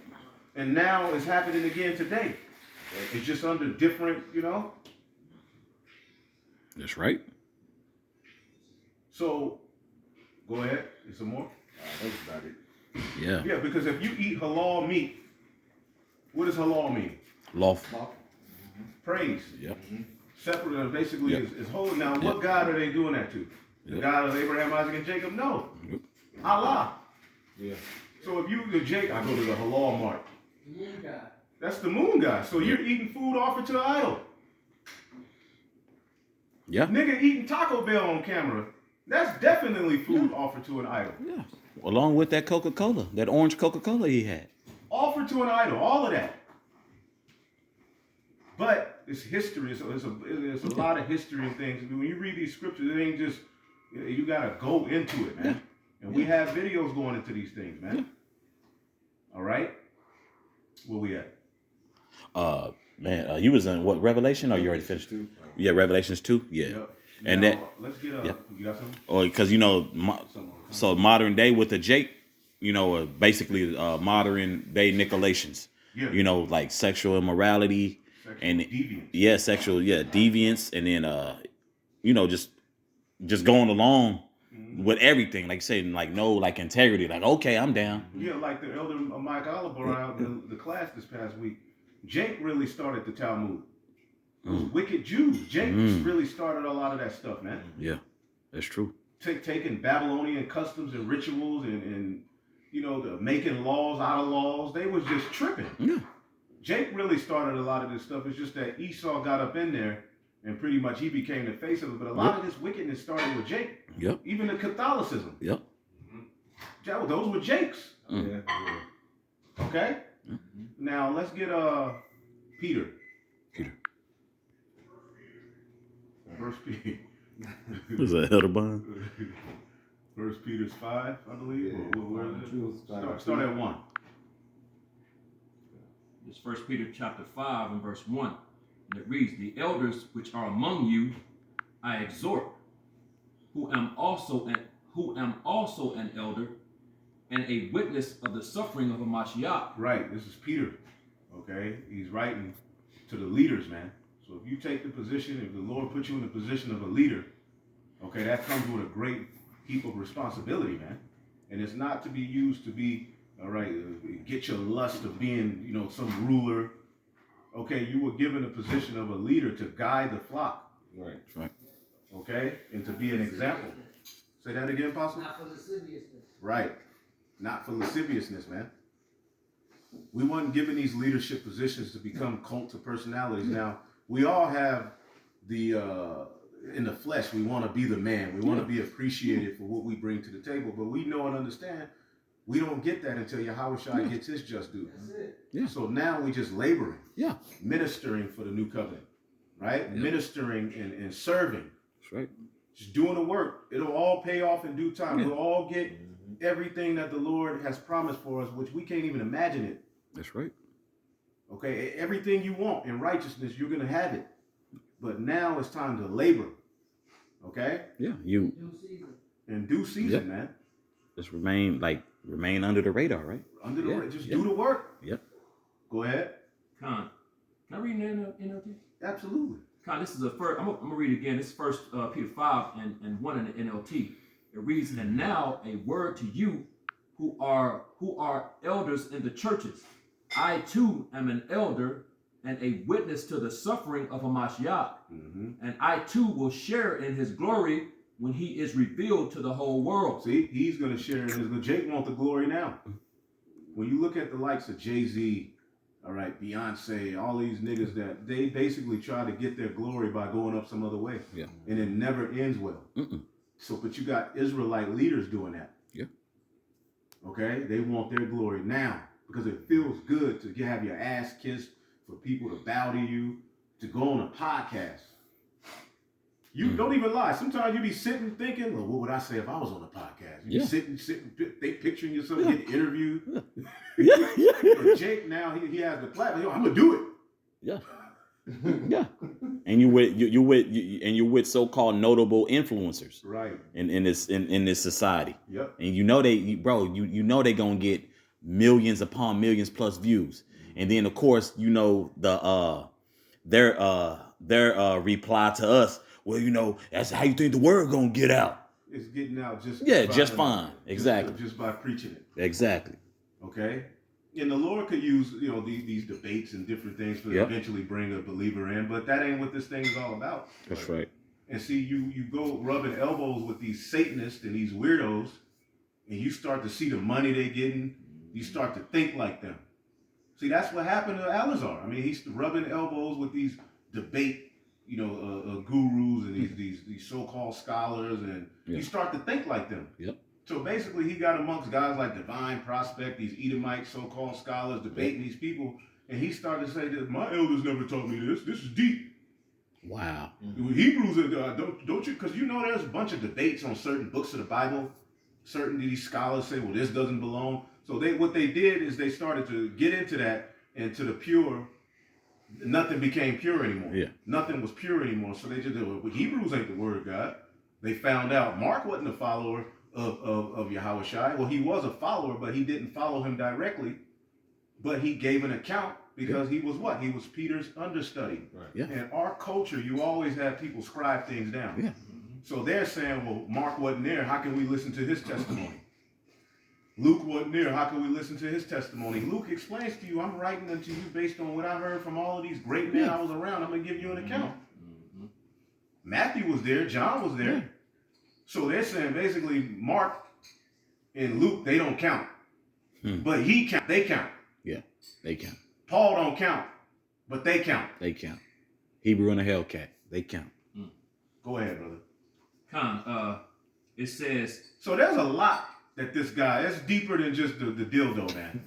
And now it's happening again today. It's just under different, That's right. So, go ahead. Is some more? That's about it. Yeah. Yeah, because if you eat halal meat, What does halal mean? Lawful. Praise. Yep. Separate, basically, Yep. is holy. Now, what God are they doing that to? The Yep. God of Abraham, Isaac, and Jacob? No. Yep. Allah. Yeah. So if you, the Jacob, I go to the halal mark. Moon God. That's the moon god. So you're eating food offered to an idol. Yeah. Nigga eating Taco Bell on camera. That's definitely food offered to an idol. Yeah. Along with that Coca-Cola, that orange Coca-Cola he had. Offered to an idol. All of that. But it's history. It's a lot of history and things. When you read these scriptures, it ain't just, you got to go into it, man. Yeah. And we have videos going into these things, man. Yeah. All right? Where we at? Man, you was in what, Revelation, or you already finished? Yeah, Revelations 2. Yeah. Yep. And Now, that, let's get yeah. You got something? or because so modern day with the Jake, basically modern day Nicolations. Yeah. Like sexual immorality and deviance. sexual deviance, and then just going along with everything, like saying like no, like integrity, like okay, I'm down. Yeah, like the elder Mike Oliver out in the class this past week. Jake really started the Talmud. Those wicked Jews. Jake really started a lot of that stuff, man. Yeah, that's true. Taking Babylonian customs and rituals and the making laws out of laws. They was just tripping. Yeah. Jake really started a lot of this stuff. It's just that Esau got up in there and pretty much he became the face of it. But a lot of this wickedness started with Jake. Yep. Even the Catholicism. Yep. Those were Jake's. Yeah. Okay? Now let's get Peter. First Peter. Was that Elderbond? First Peter's 5, I believe. Yeah. Or where is it? 5. Start at 1. It's 1 Peter chapter 5 and verse 1. And it reads, "The elders which are among you I exhort, who am also an elder and a witness of the suffering of a Mashiach." Right, this is Peter. Okay? He's writing to the leaders, man. So if you take the position, if the Lord puts you in the position of a leader, okay, that comes with a great heap of responsibility, man. And it's not to be used to be, all right, get your lust of being, some ruler. Okay, you were given a position of a leader to guide the flock. Right. Okay? And to be an example. Say that again, Apostle? Not for lasciviousness. Right. Not for lasciviousness, man. We weren't given these leadership positions to become cult of personalities. Now, we all have in the flesh, we want to be the man. We want to be appreciated for what we bring to the table. But we know and understand we don't get that until Yahushua gets his just due. That's it. Yeah. So now we just laboring, Yeah. ministering for the new covenant, right? Yeah. Ministering and serving, That's right. just doing the work. It'll all pay off in due time. Yeah. We'll all get everything that the Lord has promised for us, which we can't even imagine it. That's right. Okay, everything you want in righteousness, you're gonna have it. But now it's time to labor. Okay, Yeah. Due season. in due season, man. Just remain under the radar, right? Under the Yeah, just yeah. do the work. Yep. Go ahead. Con, can I read the NLT? Absolutely. Con, this is the first. I'm gonna read it again. This is 1 Peter 5 and 1 in the NLT. It reads, "And now a word to you who are elders in the churches. I too am an elder and a witness to the suffering of a Mashiach, and I too will share in his glory when he is revealed to the whole world." See, he's gonna share in his. Jake wants the glory now. When you look at the likes of Jay-Z, all right, Beyonce, all these niggas that they basically try to get their glory by going up some other way. Yeah. And it never ends well. So, but you got Israelite leaders doing that. Yeah. Okay, they want their glory now because it feels good to have your ass kissed, for people to bow to you, to go on a podcast. You don't even lie. Sometimes you be sitting thinking, well, what would I say if I was on a podcast? You be sitting, they picturing yourself getting interviewed. Yeah. But Jake now he has the platform. Yo, I'm gonna do it. Yeah. Yeah. And you're with so-called notable influencers, Right. in this society. Yep. And you know they gonna get millions upon millions plus views. And then of course, their reply to us, well, that's how you think the word gonna get out. It's getting out just Just fine. Exactly. Just by preaching it. Exactly. Okay. And the Lord could use, these debates and different things to Yep. eventually bring a believer in, but that ain't what this thing is all about. That's right. And see, you go rubbing elbows with these Satanists and these weirdos, and you start to see the money they're getting. You start to think like them. See, that's what happened to Alizar. I mean, he's rubbing elbows with these debate, gurus and these so-called scholars, and Yeah. you start to think like them. Yep. So basically, he got amongst guys like Divine Prospect, these Edomite so-called scholars debating these people, and he started to say that my elders never taught me this. This is deep. Wow. Hebrews, don't you? Because there's a bunch of debates on certain books of the Bible. Certain of these scholars say, well, this doesn't belong. So what they did is they started to get into that, and to the pure, nothing became pure anymore. Yeah. Nothing was pure anymore. So they just did, well, Hebrews ain't the word of God. They found out Mark wasn't a follower of Yahushua. Well, he was a follower, but he didn't follow him directly. But he gave an account because he was what? He was Peter's understudy. Right. Yeah. In our culture, you always have people scribe things down. Yeah. So they're saying, well, Mark wasn't there. How can we listen to his testimony? Luke wasn't there. How can we listen to his testimony? Luke explains to you, I'm writing unto you based on what I heard from all of these great men I was around. I'm going to give you an account. Matthew was there. John was there. Yeah. So they're saying basically Mark and Luke, they don't count. But they count. Yeah. They count. Paul don't count, but they count. They count. Hebrew and a Hellcat. They count. Go ahead, brother. It says, So there's a lot that this guy, that's deeper than just the dildo, man.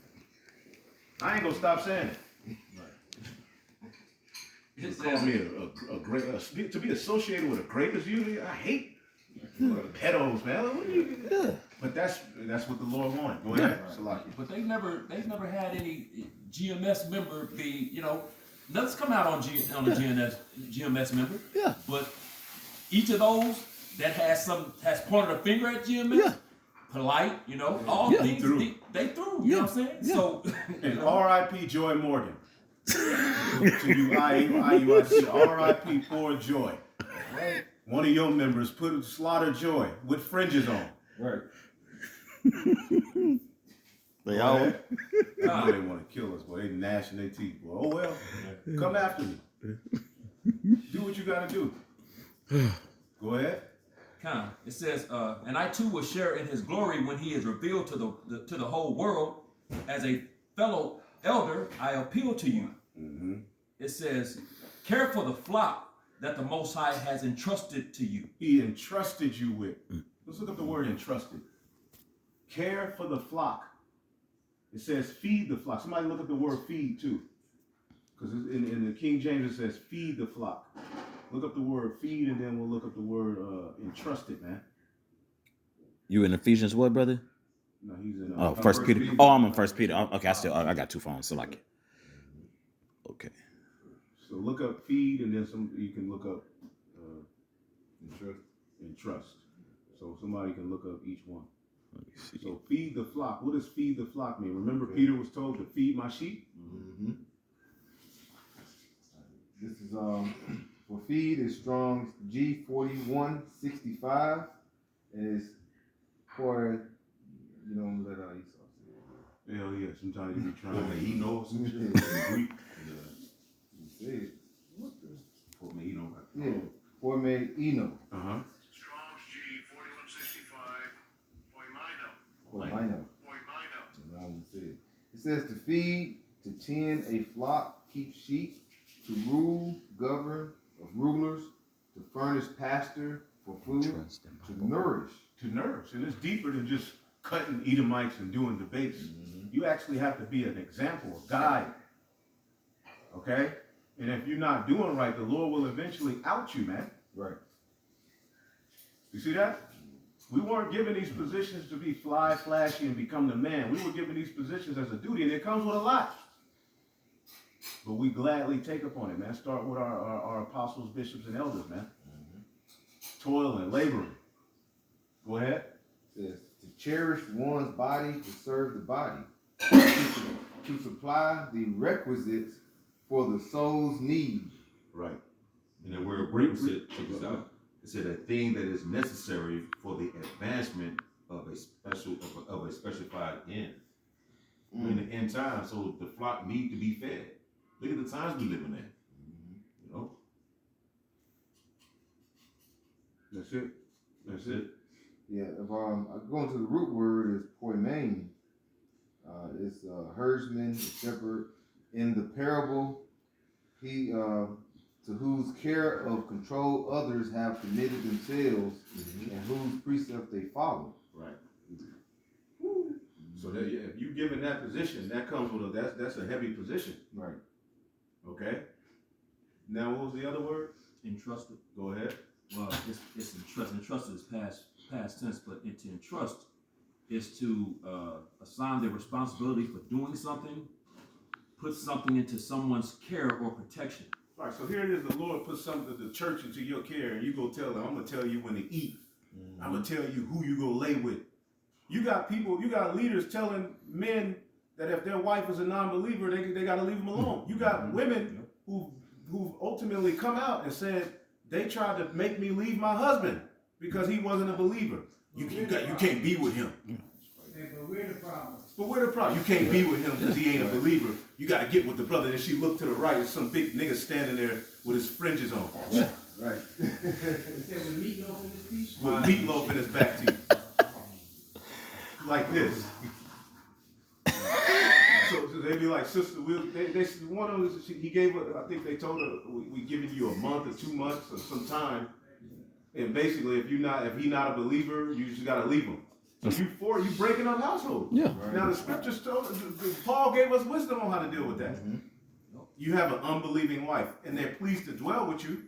I ain't gonna stop saying it. it Call says, me a great, to be associated with a greatest unity, I hate pedos, man. What do you, but that's what the Lord wanted. Go ahead, Salaki. but they've never had any GMS member be, nothing's come out on a GMS member. Yeah. But each of those that has pointed a finger at GMS, Yeah. polite, all Yeah. things they threw. You know what I'm saying? Yeah. So And R.I.P. Joy Morgan. To you IUIC, R.I.P. Poor Joy. One of your members put Slaughter Joy with fringes on. Right. They Go all. ahead. They know they want to kill us, boy. They gnashing their teeth. Boy. Oh well, come after me. Do what you gotta do. Go ahead. It says, and I too will share in his glory when he is revealed to the whole world. As a fellow elder, I appeal to you. Mm-hmm. It says, care for the flock that the Most High has entrusted to you. He entrusted you with. Let's look up the word entrusted. Care for the flock. It says feed the flock. Somebody look up the word feed too. Because in the King James it says feed the flock. Look up the word feed and then we'll look up the word entrusted, man. You in Ephesians what, brother? No, he's in First Peter. Oh, I'm in First Peter. Okay, I got two phones, so like. Okay. So look up feed and then you can look up entrust. So somebody can look up each one. Let me see. So feed the flock. What does feed the flock mean? Remember Peter was told to feed my sheep? Mm-hmm. This is for feed is Strong's G4165, and it's for let Esau say Hell yeah, sometimes you be trying to He knows some shit in Greek. Say it. What the? For me, you know. Yeah, for me Eno. Uh-huh. Strong's G4165, For Mino. It says to feed, to tend a flock, keep sheep, to rule, govern, of rulers, to furnish pasture for food, to nourish. To nourish. And it's deeper than just cutting Edomites and doing debates. You actually have to be an example, a guide. Okay? And if you're not doing right, the Lord will eventually out you, man. Right. You see that? We weren't given these positions to be fly, flashy, and become the man. We were given these positions as a duty, and it comes with a lot. But we gladly take upon it, man. Start with our apostles, bishops, and elders, man. Toiling, laboring. Go ahead. It says to cherish one's body, to serve the body, to supply the requisites for the soul's need. Right. And the word requisite, check this out. It said a thing that is necessary for the advancement of a specified end. We're in the end time, so the flock need to be fed. Look at the times we living in. You know, That's it. that's it. Yeah, if going to the root word is poimen. It's herdsman, shepherd. In the parable, he to whose care of control others have committed themselves, and whose precepts they follow. Right. So that, yeah, if you given that position, that comes with that's a heavy position. Right. Okay. Now, what was the other word? Entrusted. Go ahead. Well, it's entrusted. Entrusted is past tense, but to entrust is to assign the responsibility for doing something, put something into someone's care or protection. All right, so here it is. The Lord put something of the church into your care, and you go tell them, I'm going to tell you when to eat. I'm going to tell you who you go lay with. You got people, you got leaders telling men that if their wife is a non-believer, they got to leave them alone. You got women who ultimately come out and said, they tried to make me leave my husband because he wasn't a believer. You can't be with him. Hey, but we're the problem. But we're the problem. You can't be with him because he ain't a believer. You got to get with the brother. And she looked to the right, and some big nigga standing there with his fringes on. Right. We said with meatloaf in this piece. With meatloaf in his back teeth. Like this. So they be like, sister, one of them, he gave her, I think they told her, we giving you a month or 2 months or some time. And basically, if he not a believer, you just got to leave him. So you breaking up household. Yeah. Now the scriptures told Paul gave us wisdom on how to deal with that. You have an unbelieving wife, and they're pleased to dwell with you.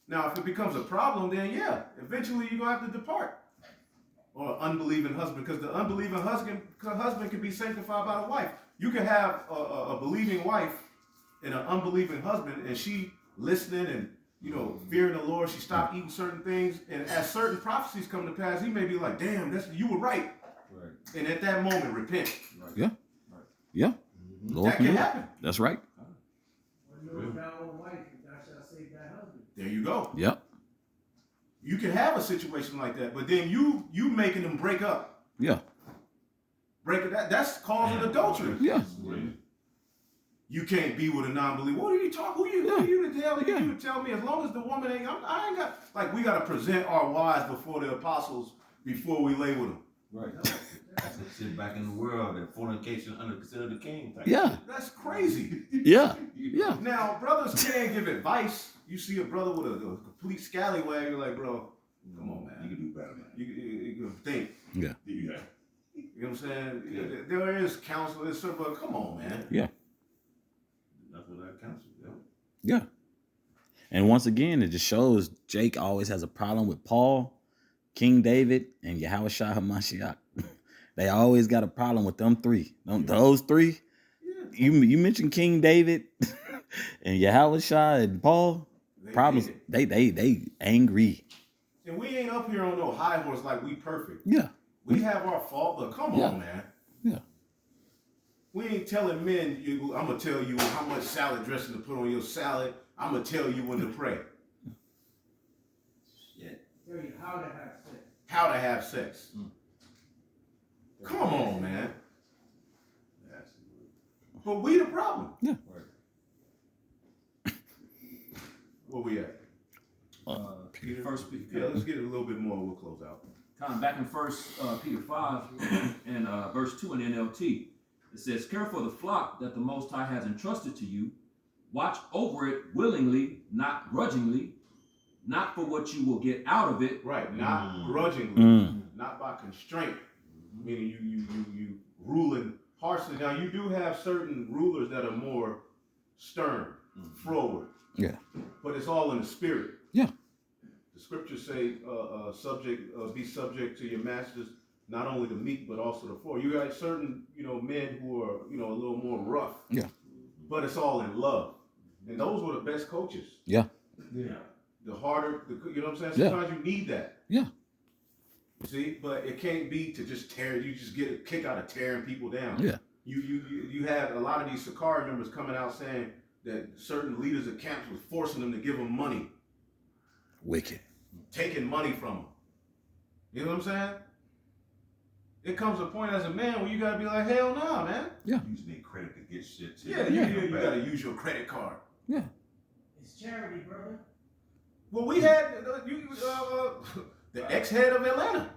Now, if it becomes a problem, then yeah, eventually you're gonna have to depart. Or an unbelieving husband, because the unbelieving husband can be sanctified by the wife. You can have a believing wife and an unbelieving husband, and she listening and fearing the Lord. She stopped eating certain things, and as certain prophecies come to pass, he may be like, "Damn, you were right." Right. And at that moment, repent. Yeah. Yeah. Lord That can can do it. happen. That's right. When you know thou own wife, thou shalt save thy husband. There you go. Yep. You can have a situation like that, but then you making them break up. Yeah. That's causing adultery. Yeah. You can't be with a non-believer. What are you talking? Who are you to tell me? Yeah. You to tell me as long as the woman ain't. I ain't got like we got to present our wives before the apostles before we lay with them. Right. That's that shit back in the world that fornication under considered the king type. Yeah. That's crazy. Yeah. Yeah. Now brothers can't give advice. You see a brother with a complete scallywag, you're like, bro, come on, You man. can do better, man. You can think. Yeah. You got You know what I'm saying? Yeah. There is counsel, but come on, man. Yeah. That's what I counsel. Yeah. And once again, it just shows Jake always has a problem with Paul, King David, and Yahushua HaMashiach. They always got a problem with them three. Those three. Yeah. You mentioned King David and Yahushua and Paul. Problems. They angry. And we ain't up here on no high horse like we perfect. Yeah. We have our fault, but come on, man. Yeah. We ain't telling men, I'm going to tell you how much salad dressing to put on your salad. I'm going to tell you when to pray. Tell you how to have sex. How to have sex. Come on, man. But we the problem. Yeah. Where we at? First Peter. Yeah, let's get a little bit more. We'll close out. Kind of back in First Peter 5 and verse 2 in NLT. It says, "Care for the flock that the Most High has entrusted to you. Watch over it willingly, not grudgingly, not for what you will get out of it." Right, not grudgingly, not by constraint. Meaning you ruling harshly. Now you do have certain rulers that are more stern, forward. Yeah. But it's all in the spirit. Yeah. The scriptures say, be subject to your masters, not only the meek but also the forward. You got certain, men who are, a little more rough. Yeah. But it's all in love, and those were the best coaches. Yeah. Yeah. The harder, you know what I'm saying? Yeah. Sometimes you need that. Yeah. See, but it can't be to just tear. You just get a kick out of tearing people down. Yeah. You had a lot of these Sakari members coming out saying that certain leaders of camps was forcing them to give them money, Wicked. taking money from them. You know what I'm saying? it comes a point as a man where you gotta be like, hell no, man. Using their credit to get shit too. Yeah, you gotta use your credit card. It's charity, brother. Well, we had the ex-head of Atlanta.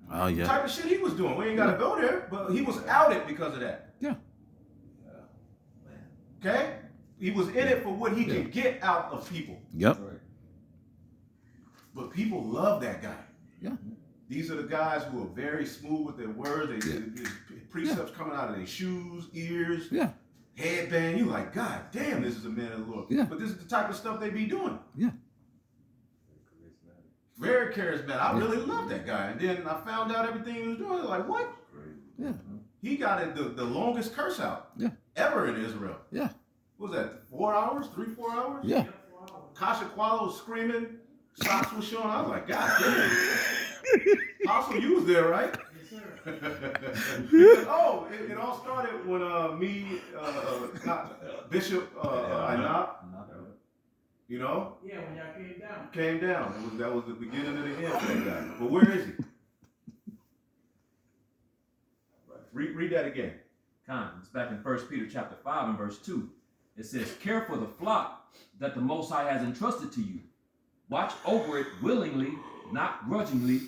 Oh The yeah. type of shit he was doing. We ain't gotta go there, but he was outed because of that. Yeah. Okay? He was in it for what he can get out of people. Yep. But people love that guy. Yeah. These are the guys who are very smooth with their words. There's precepts coming out of their shoes, ears, Yeah. headband. You like, God damn, this is a man of the Lord. Yeah. But this is the type of stuff they be doing. Yeah. Very charismatic. I really love that guy. And then I found out everything he was doing. Like, what? Yeah. He got it the longest curse out ever in Israel. Yeah. What was that? 4 hours? 3-4 hours? Yeah. Kasha Qualo was screaming. Socks was showing. I was like, God damn. Apostle, you was there, right? Yes, sir. Oh, it all started when Bishop Ainab, you know, Yeah, when y'all came down. came down. That was the beginning of the end for that guy. But where is he? Read that again. It's back in 1 Peter chapter 5 and verse 2. It says, care for the flock that the Most High has entrusted to you. Watch over it willingly, not grudgingly,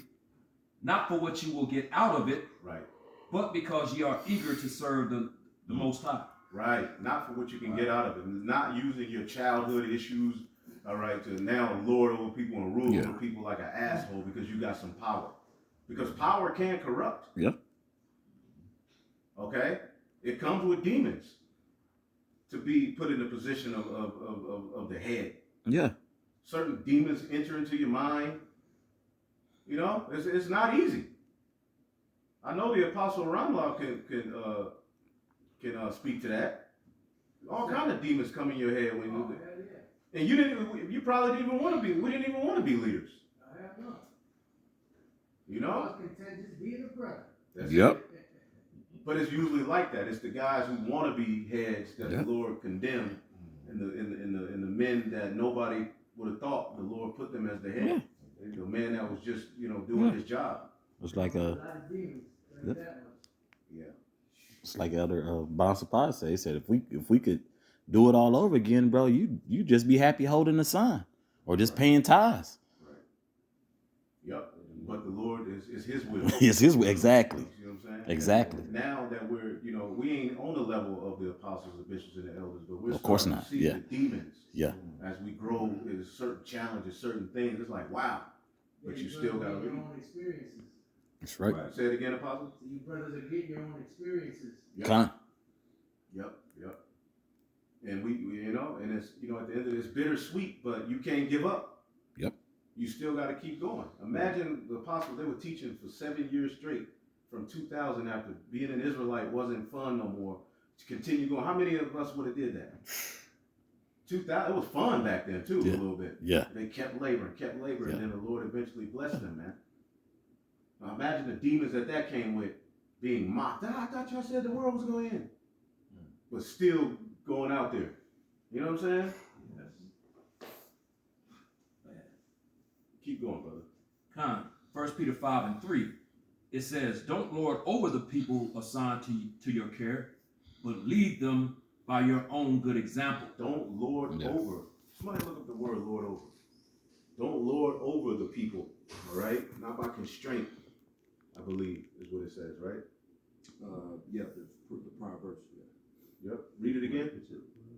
not for what you will get out of it, Right. but because you are eager to serve the Most High. Right. Not for what you can get out of it. Not using your childhood issues, all right, to now lord over people and rule over people like an asshole because you got some power. Because power can corrupt. Yeah. Okay? It comes with demons to be put in the position of the head. Yeah. Certain demons enter into your mind. You know, it's not easy. I know the Apostle Ramla can speak to that. All kind of demons come in your head when you, and you probably didn't even want to be. We didn't even want to be leaders. I have not. You I know. was content just being a brother. That's Yep. it. But it's usually like that. It's the guys who want to be heads that the Lord condemned, and the men that nobody would have thought the Lord put them as the head. The man that was just doing his job. It's like A lot of demons. Like that one. Yeah. it's like Elder Bonsapai said. He said if we could do it all over again, bro, you just be happy holding the sign or just paying tithes. Right. Yep. But the Lord is His will. It's His way. Exactly. You know what I'm saying? Exactly. And now that we're, we ain't on the level of the apostles, the bishops, and the elders, but we're Of course starting not. to see Yeah. the demons. Yeah. As we grow, there's certain challenges, certain things. It's like, wow. But you still got to get your read. own experiences. That's right. Say it again, Apostle. So you brothers are getting your own experiences. Yep. Con. Yep. And we and it's, at the end of it, it's bittersweet, but you can't give up. Yep. You still got to keep going. Imagine the apostles, they were teaching for 7 years straight from 2000 after being an Israelite wasn't fun no more. To continue going. How many of us would have did that? 2000, it was fun back then too, a little bit. Yeah. They kept laboring, and then the Lord eventually blessed them, man. Now imagine the demons that came with being mocked. I thought y'all said the world was going to end. But still going out there. You know what I'm saying? Keep going, brother. 1 Peter 5 and 3. It says, don't lord over the people assigned to your care, but lead them by your own good example. Don't lord over. Somebody look up the word lord over. Don't lord over the people, all right? Not by constraint, I believe, is what it says, right? The prior verse. Yep. Read it again.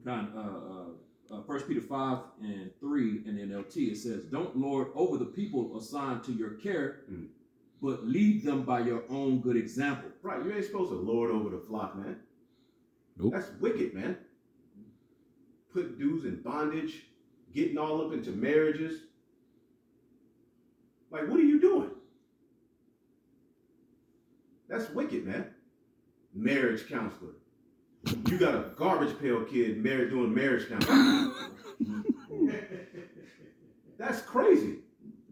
1 Peter 5 and 3 in the NLT, it says, don't lord over the people assigned to your care, but lead them by your own good example. Right. You ain't supposed to lord over the flock, man. Nope. That's wicked, man. Putting dudes in bondage, getting all up into marriages. Like, what are you doing? That's wicked, man. Marriage counselor. You got a garbage pail kid doing marriage counseling. That's crazy.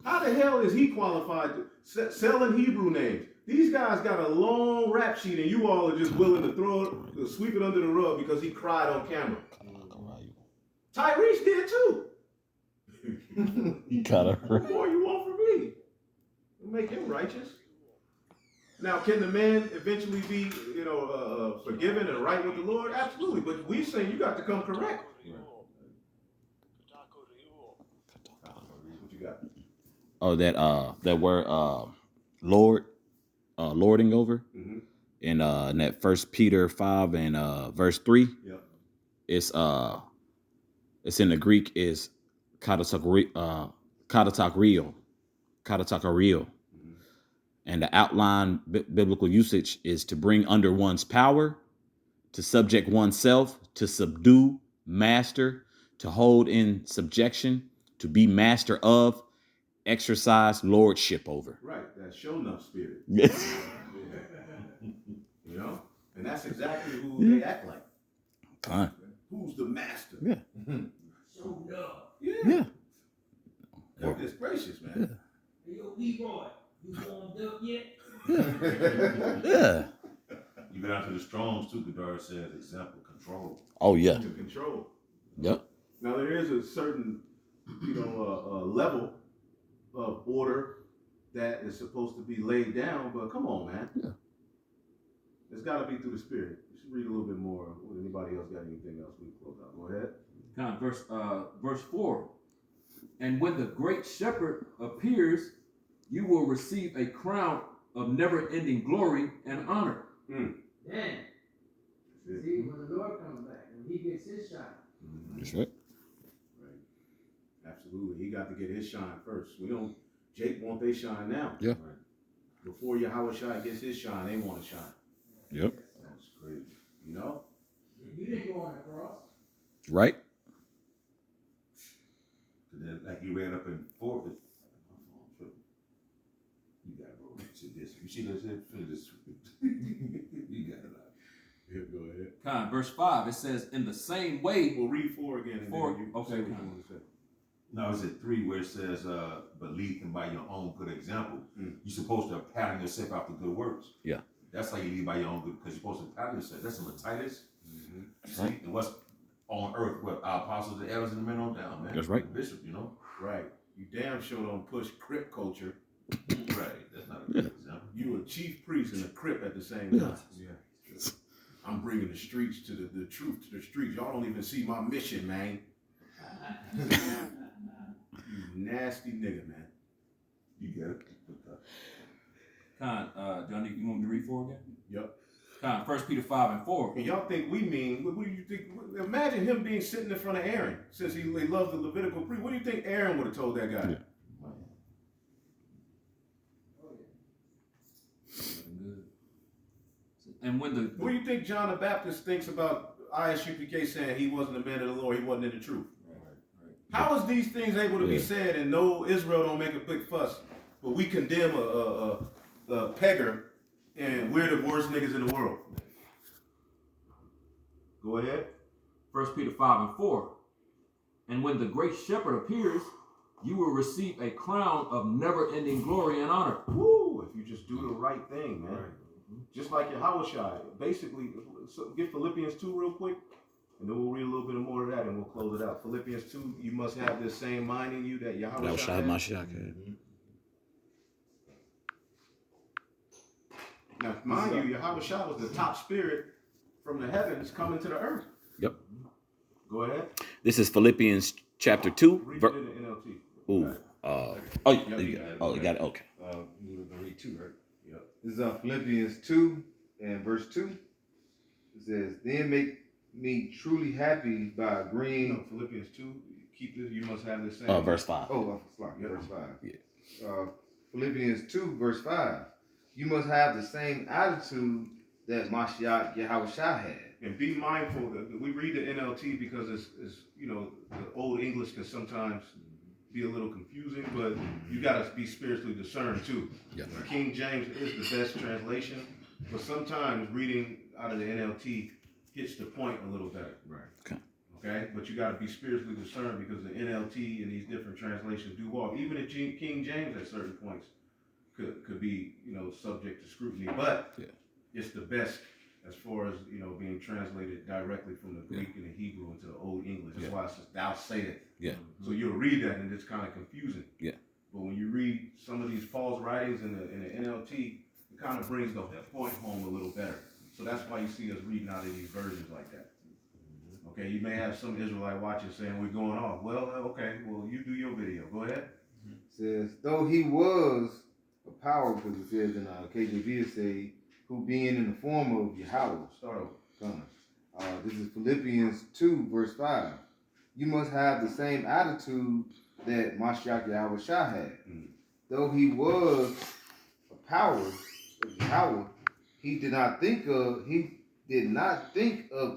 How the hell is he qualified to selling Hebrew names? These guys got a long rap sheet and you all are just willing to sweep it under the rug because he cried on camera. Tyrese did too. You gotta What more you want from me? Make him righteous. Now, can the man eventually be, forgiven and right with the Lord? Absolutely. But we say you got to come correct. What you got? Oh, that word Lord, lording over Mm-hmm. in that 1 Peter 5 and verse 3. Yep. It's in the Greek is katatakario. Mm-hmm. And the outline biblical usage is to bring under one's power, to subject oneself, to subdue, master, to hold in subjection, to be master of, exercise lordship over. Right. That show enough spirit. Yes. And that's exactly who they act like. Fine. Who's the master? Yeah. So up. Yeah. Goodness gracious, man. Hey, yo, Leroy, you warmed up yet? Yeah. You go down to the Strongs too. Gadara says example control. Oh yeah. To control. Yep. Now there is a certain, level of order that is supposed to be laid down, but come on, man. Yeah. It's got to be through the Spirit. We should read a little bit more. Would anybody else got anything else? We can close out. Go ahead. Verse 4. And when the great shepherd appears, you will receive a crown of never-ending glory and honor. Then, see, when the Lord comes back, when he gets his shine. That's right. Right. Absolutely. He got to get his shine first. Jake want they shine now. Yeah. Right. Before Yahweh Shai gets his shine, they want to shine. Yep. That's crazy. You know? You didn't go on the cross. Right. And then, like you ran up in 4. You got it, bro. See this? You see this? This. You got it. Yeah, go ahead. Verse 5. It says, in the same way. We'll read 4 again. And 4, then you okay, say what you Con. want to say. No, it's at 3 where it says, but lead them by your own good example. You're supposed to pattern yourself after good works. Yeah. That's how you lead by your own good, because you're supposed to pattern yourself. That's in Titus. Mm-hmm. See, and what's on earth, what our apostles, the elders, and the men on down, man. That's right. The bishop, Right. You damn sure don't push crip culture. Right. That's not a good example. You a chief priest and a crip at the same time. Yeah. I'm bringing the streets to the truth to the streets. Y'all don't even see my mission, man. You nasty nigga, man. You get it. Do you want me to read 4 again? Yep. 1 Peter 5 and 4. And y'all think we mean, what do you think? Imagine him being sitting in front of Aaron, since he loves the Levitical priest. What do you think Aaron would have told that guy? Yeah. And when What do you think John the Baptist thinks about ISUPK saying he wasn't a man of the Lord, he wasn't in the truth? How is these things able to be said and no Israel don't make a big fuss, but we condemn a pegger and we're the worst niggas in the world? Go ahead. 1 Peter 5 and 4. And when the great shepherd appears, you will receive a crown of never-ending glory and honor. Woo! If you just do the right thing, man. Just like Yahweh Shai. Basically, so get Philippians 2 real quick, and then we'll read a little bit more of that and we'll close it out. Philippians 2, you must have this same mind in you that Yahweh Shai had. Now, mind you, Yahweh Shai was the top spirit from the heavens coming to the earth. Yep. Go ahead. This is Philippians chapter 2. Read it in the NLT. You got it. Okay. You were gonna read 2, right? Yep. This is Philippians 2 and verse 2. It says, then make me truly happy by agreeing. No, Philippians 2, keep this, you must have the same. Verse 5. Oh, sorry, verse 5. Yeah. Philippians 2, verse 5. You must have the same attitude that Mashiach Yahweh Shai had. And be mindful that we read the NLT because it's the old English can sometimes be a little confusing, but you got to be spiritually discerned too. Yeah. King James is the best translation, but sometimes reading out of the NLT hits the point a little better. Right. Okay? But you got to be spiritually discerned because the NLT and these different translations do walk. Even if King James at certain points could be, subject to scrutiny, but it's the best as far as, being translated directly from the Greek and the Hebrew into the Old English. That's why it says, thou sayest. Yeah. So you'll read that and it's kind of confusing. Yeah. But when you read some of these Paul's writings in the NLT, it kind of brings the point home a little better. So that's why you see us reading out of these versions like that. Okay, you may have some Israelite watching saying we're going off. Well, okay, well you do your video. Go ahead. Says, though he was a power, because it says in KJV, it say, who being in the form of Yahweh. Start over. This is Philippians 2, verse 5. You must have the same attitude that Mashiach Yahweh Shah had. Though he was a power of Yahweh, he did not think of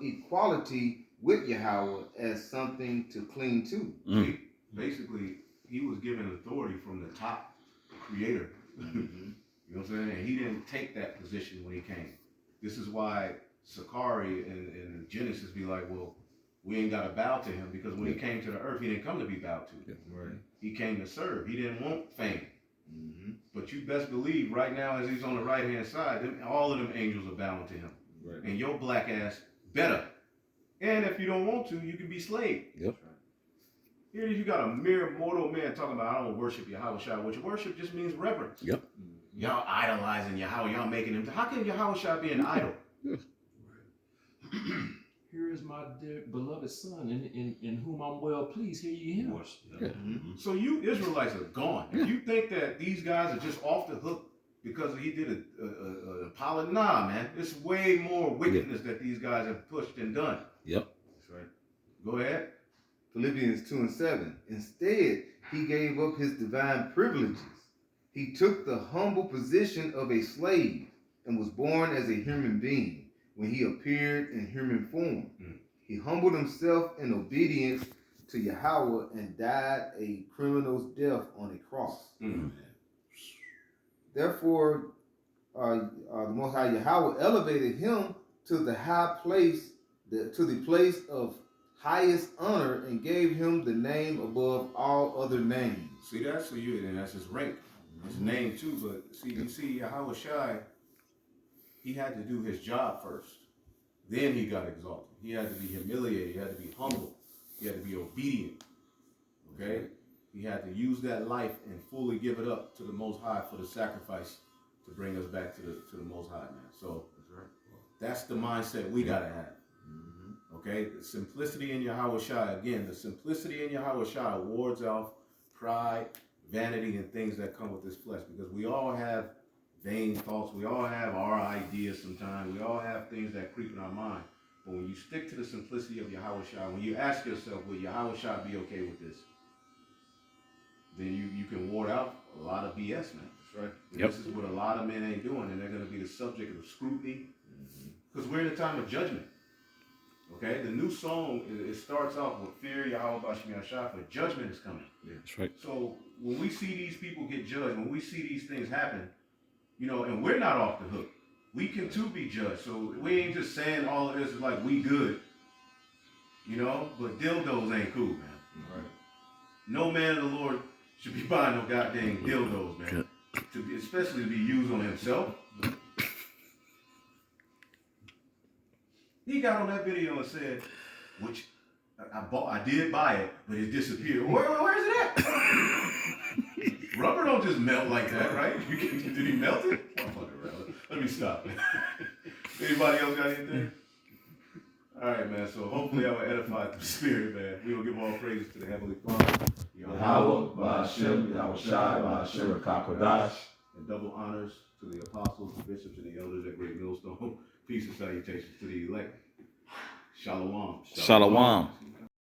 equality with Yahweh as something to cling to. See, basically, he was given authority from the top, the creator. You know what I'm saying? And he didn't take that position when he came. This is why Sakari and Genesis be like, well, we ain't got to bow to him, because when he came to the earth, he didn't come to be bowed to. Right. He came to serve. He didn't want fame. But you best believe right now, as he's on the right-hand side, all of them angels are bowing to him. Right. And your black ass better. And if you don't want to, you can be slave. Yep. Here you got a mere mortal man talking about, I don't worship Yahweh Shai, which worship just means reverence. Yep. Y'all idolizing Yahweh, y'all making him. How can Yahweh Shai be an idol? Here is my dear beloved son, in whom I'm well pleased. Hear ye him. So you Israelites are gone. If you think that these guys are just off the hook because he did a Apollo, nah, man. It's way more wickedness that these guys have pushed and done. Yep. That's right. Go ahead. Philippians 2 and 7. Instead, he gave up his divine privileges. He took the humble position of a slave and was born as a human being. When he appeared in human form, he humbled himself in obedience to Yahweh and died a criminal's death on a cross. Therefore, the Most High Yahweh elevated him to the high place, to the place of highest honor, and gave him the name above all other names. See that? So and that's his rank, his name too. But you see Yahweh Shai, he had to do his job first. Then he got exalted. He had to be humiliated. He had to be humble. He had to be obedient. Okay? He had to use that life and fully give it up to the Most High for the sacrifice to bring us back to the Most High, man. So that's the mindset we got to have. Okay? The simplicity in Yahweh Shai, again, the simplicity in Yahweh Shai wards off pride, vanity, and things that come with this flesh, because we all have vain thoughts. We all have our ideas sometimes. We all have things that creep in our mind. But when you stick to the simplicity of Yahweh Shai, when you ask yourself, will Yahweh Shai be okay with this? Then you can ward out a lot of BS, man. That's right. This is what a lot of men ain't doing, and they're going to be the subject of scrutiny, because we're in a time of judgment. Okay? The new song, it starts off with fear, Yahweh Bashmi Ashai, but judgment is coming. That's right. So when we see these people get judged, when we see these things happen, you know, and we're not off the hook. We can too be judged. So we ain't just saying all of this is like we good, you know, but dildos ain't cool, man. Right. No man of the Lord should be buying no goddamn dildos, man. Especially to be used on himself. He got on that video and said, which I did buy it, but it disappeared. Where is it at? Rubber don't just melt like that, right? Did he melt it? Let me stop. Anybody else got anything? All right, man. So hopefully I will edify the spirit, man. We will give all praises to the Heavenly Father. Yahweh, Ba'ashem, Yahweh Shai, Ba'ashem, Kakodash. And double honors to the apostles, the bishops, and the elders at Great Millstone. Peace and salutations to the elect. Shalom. Shalom.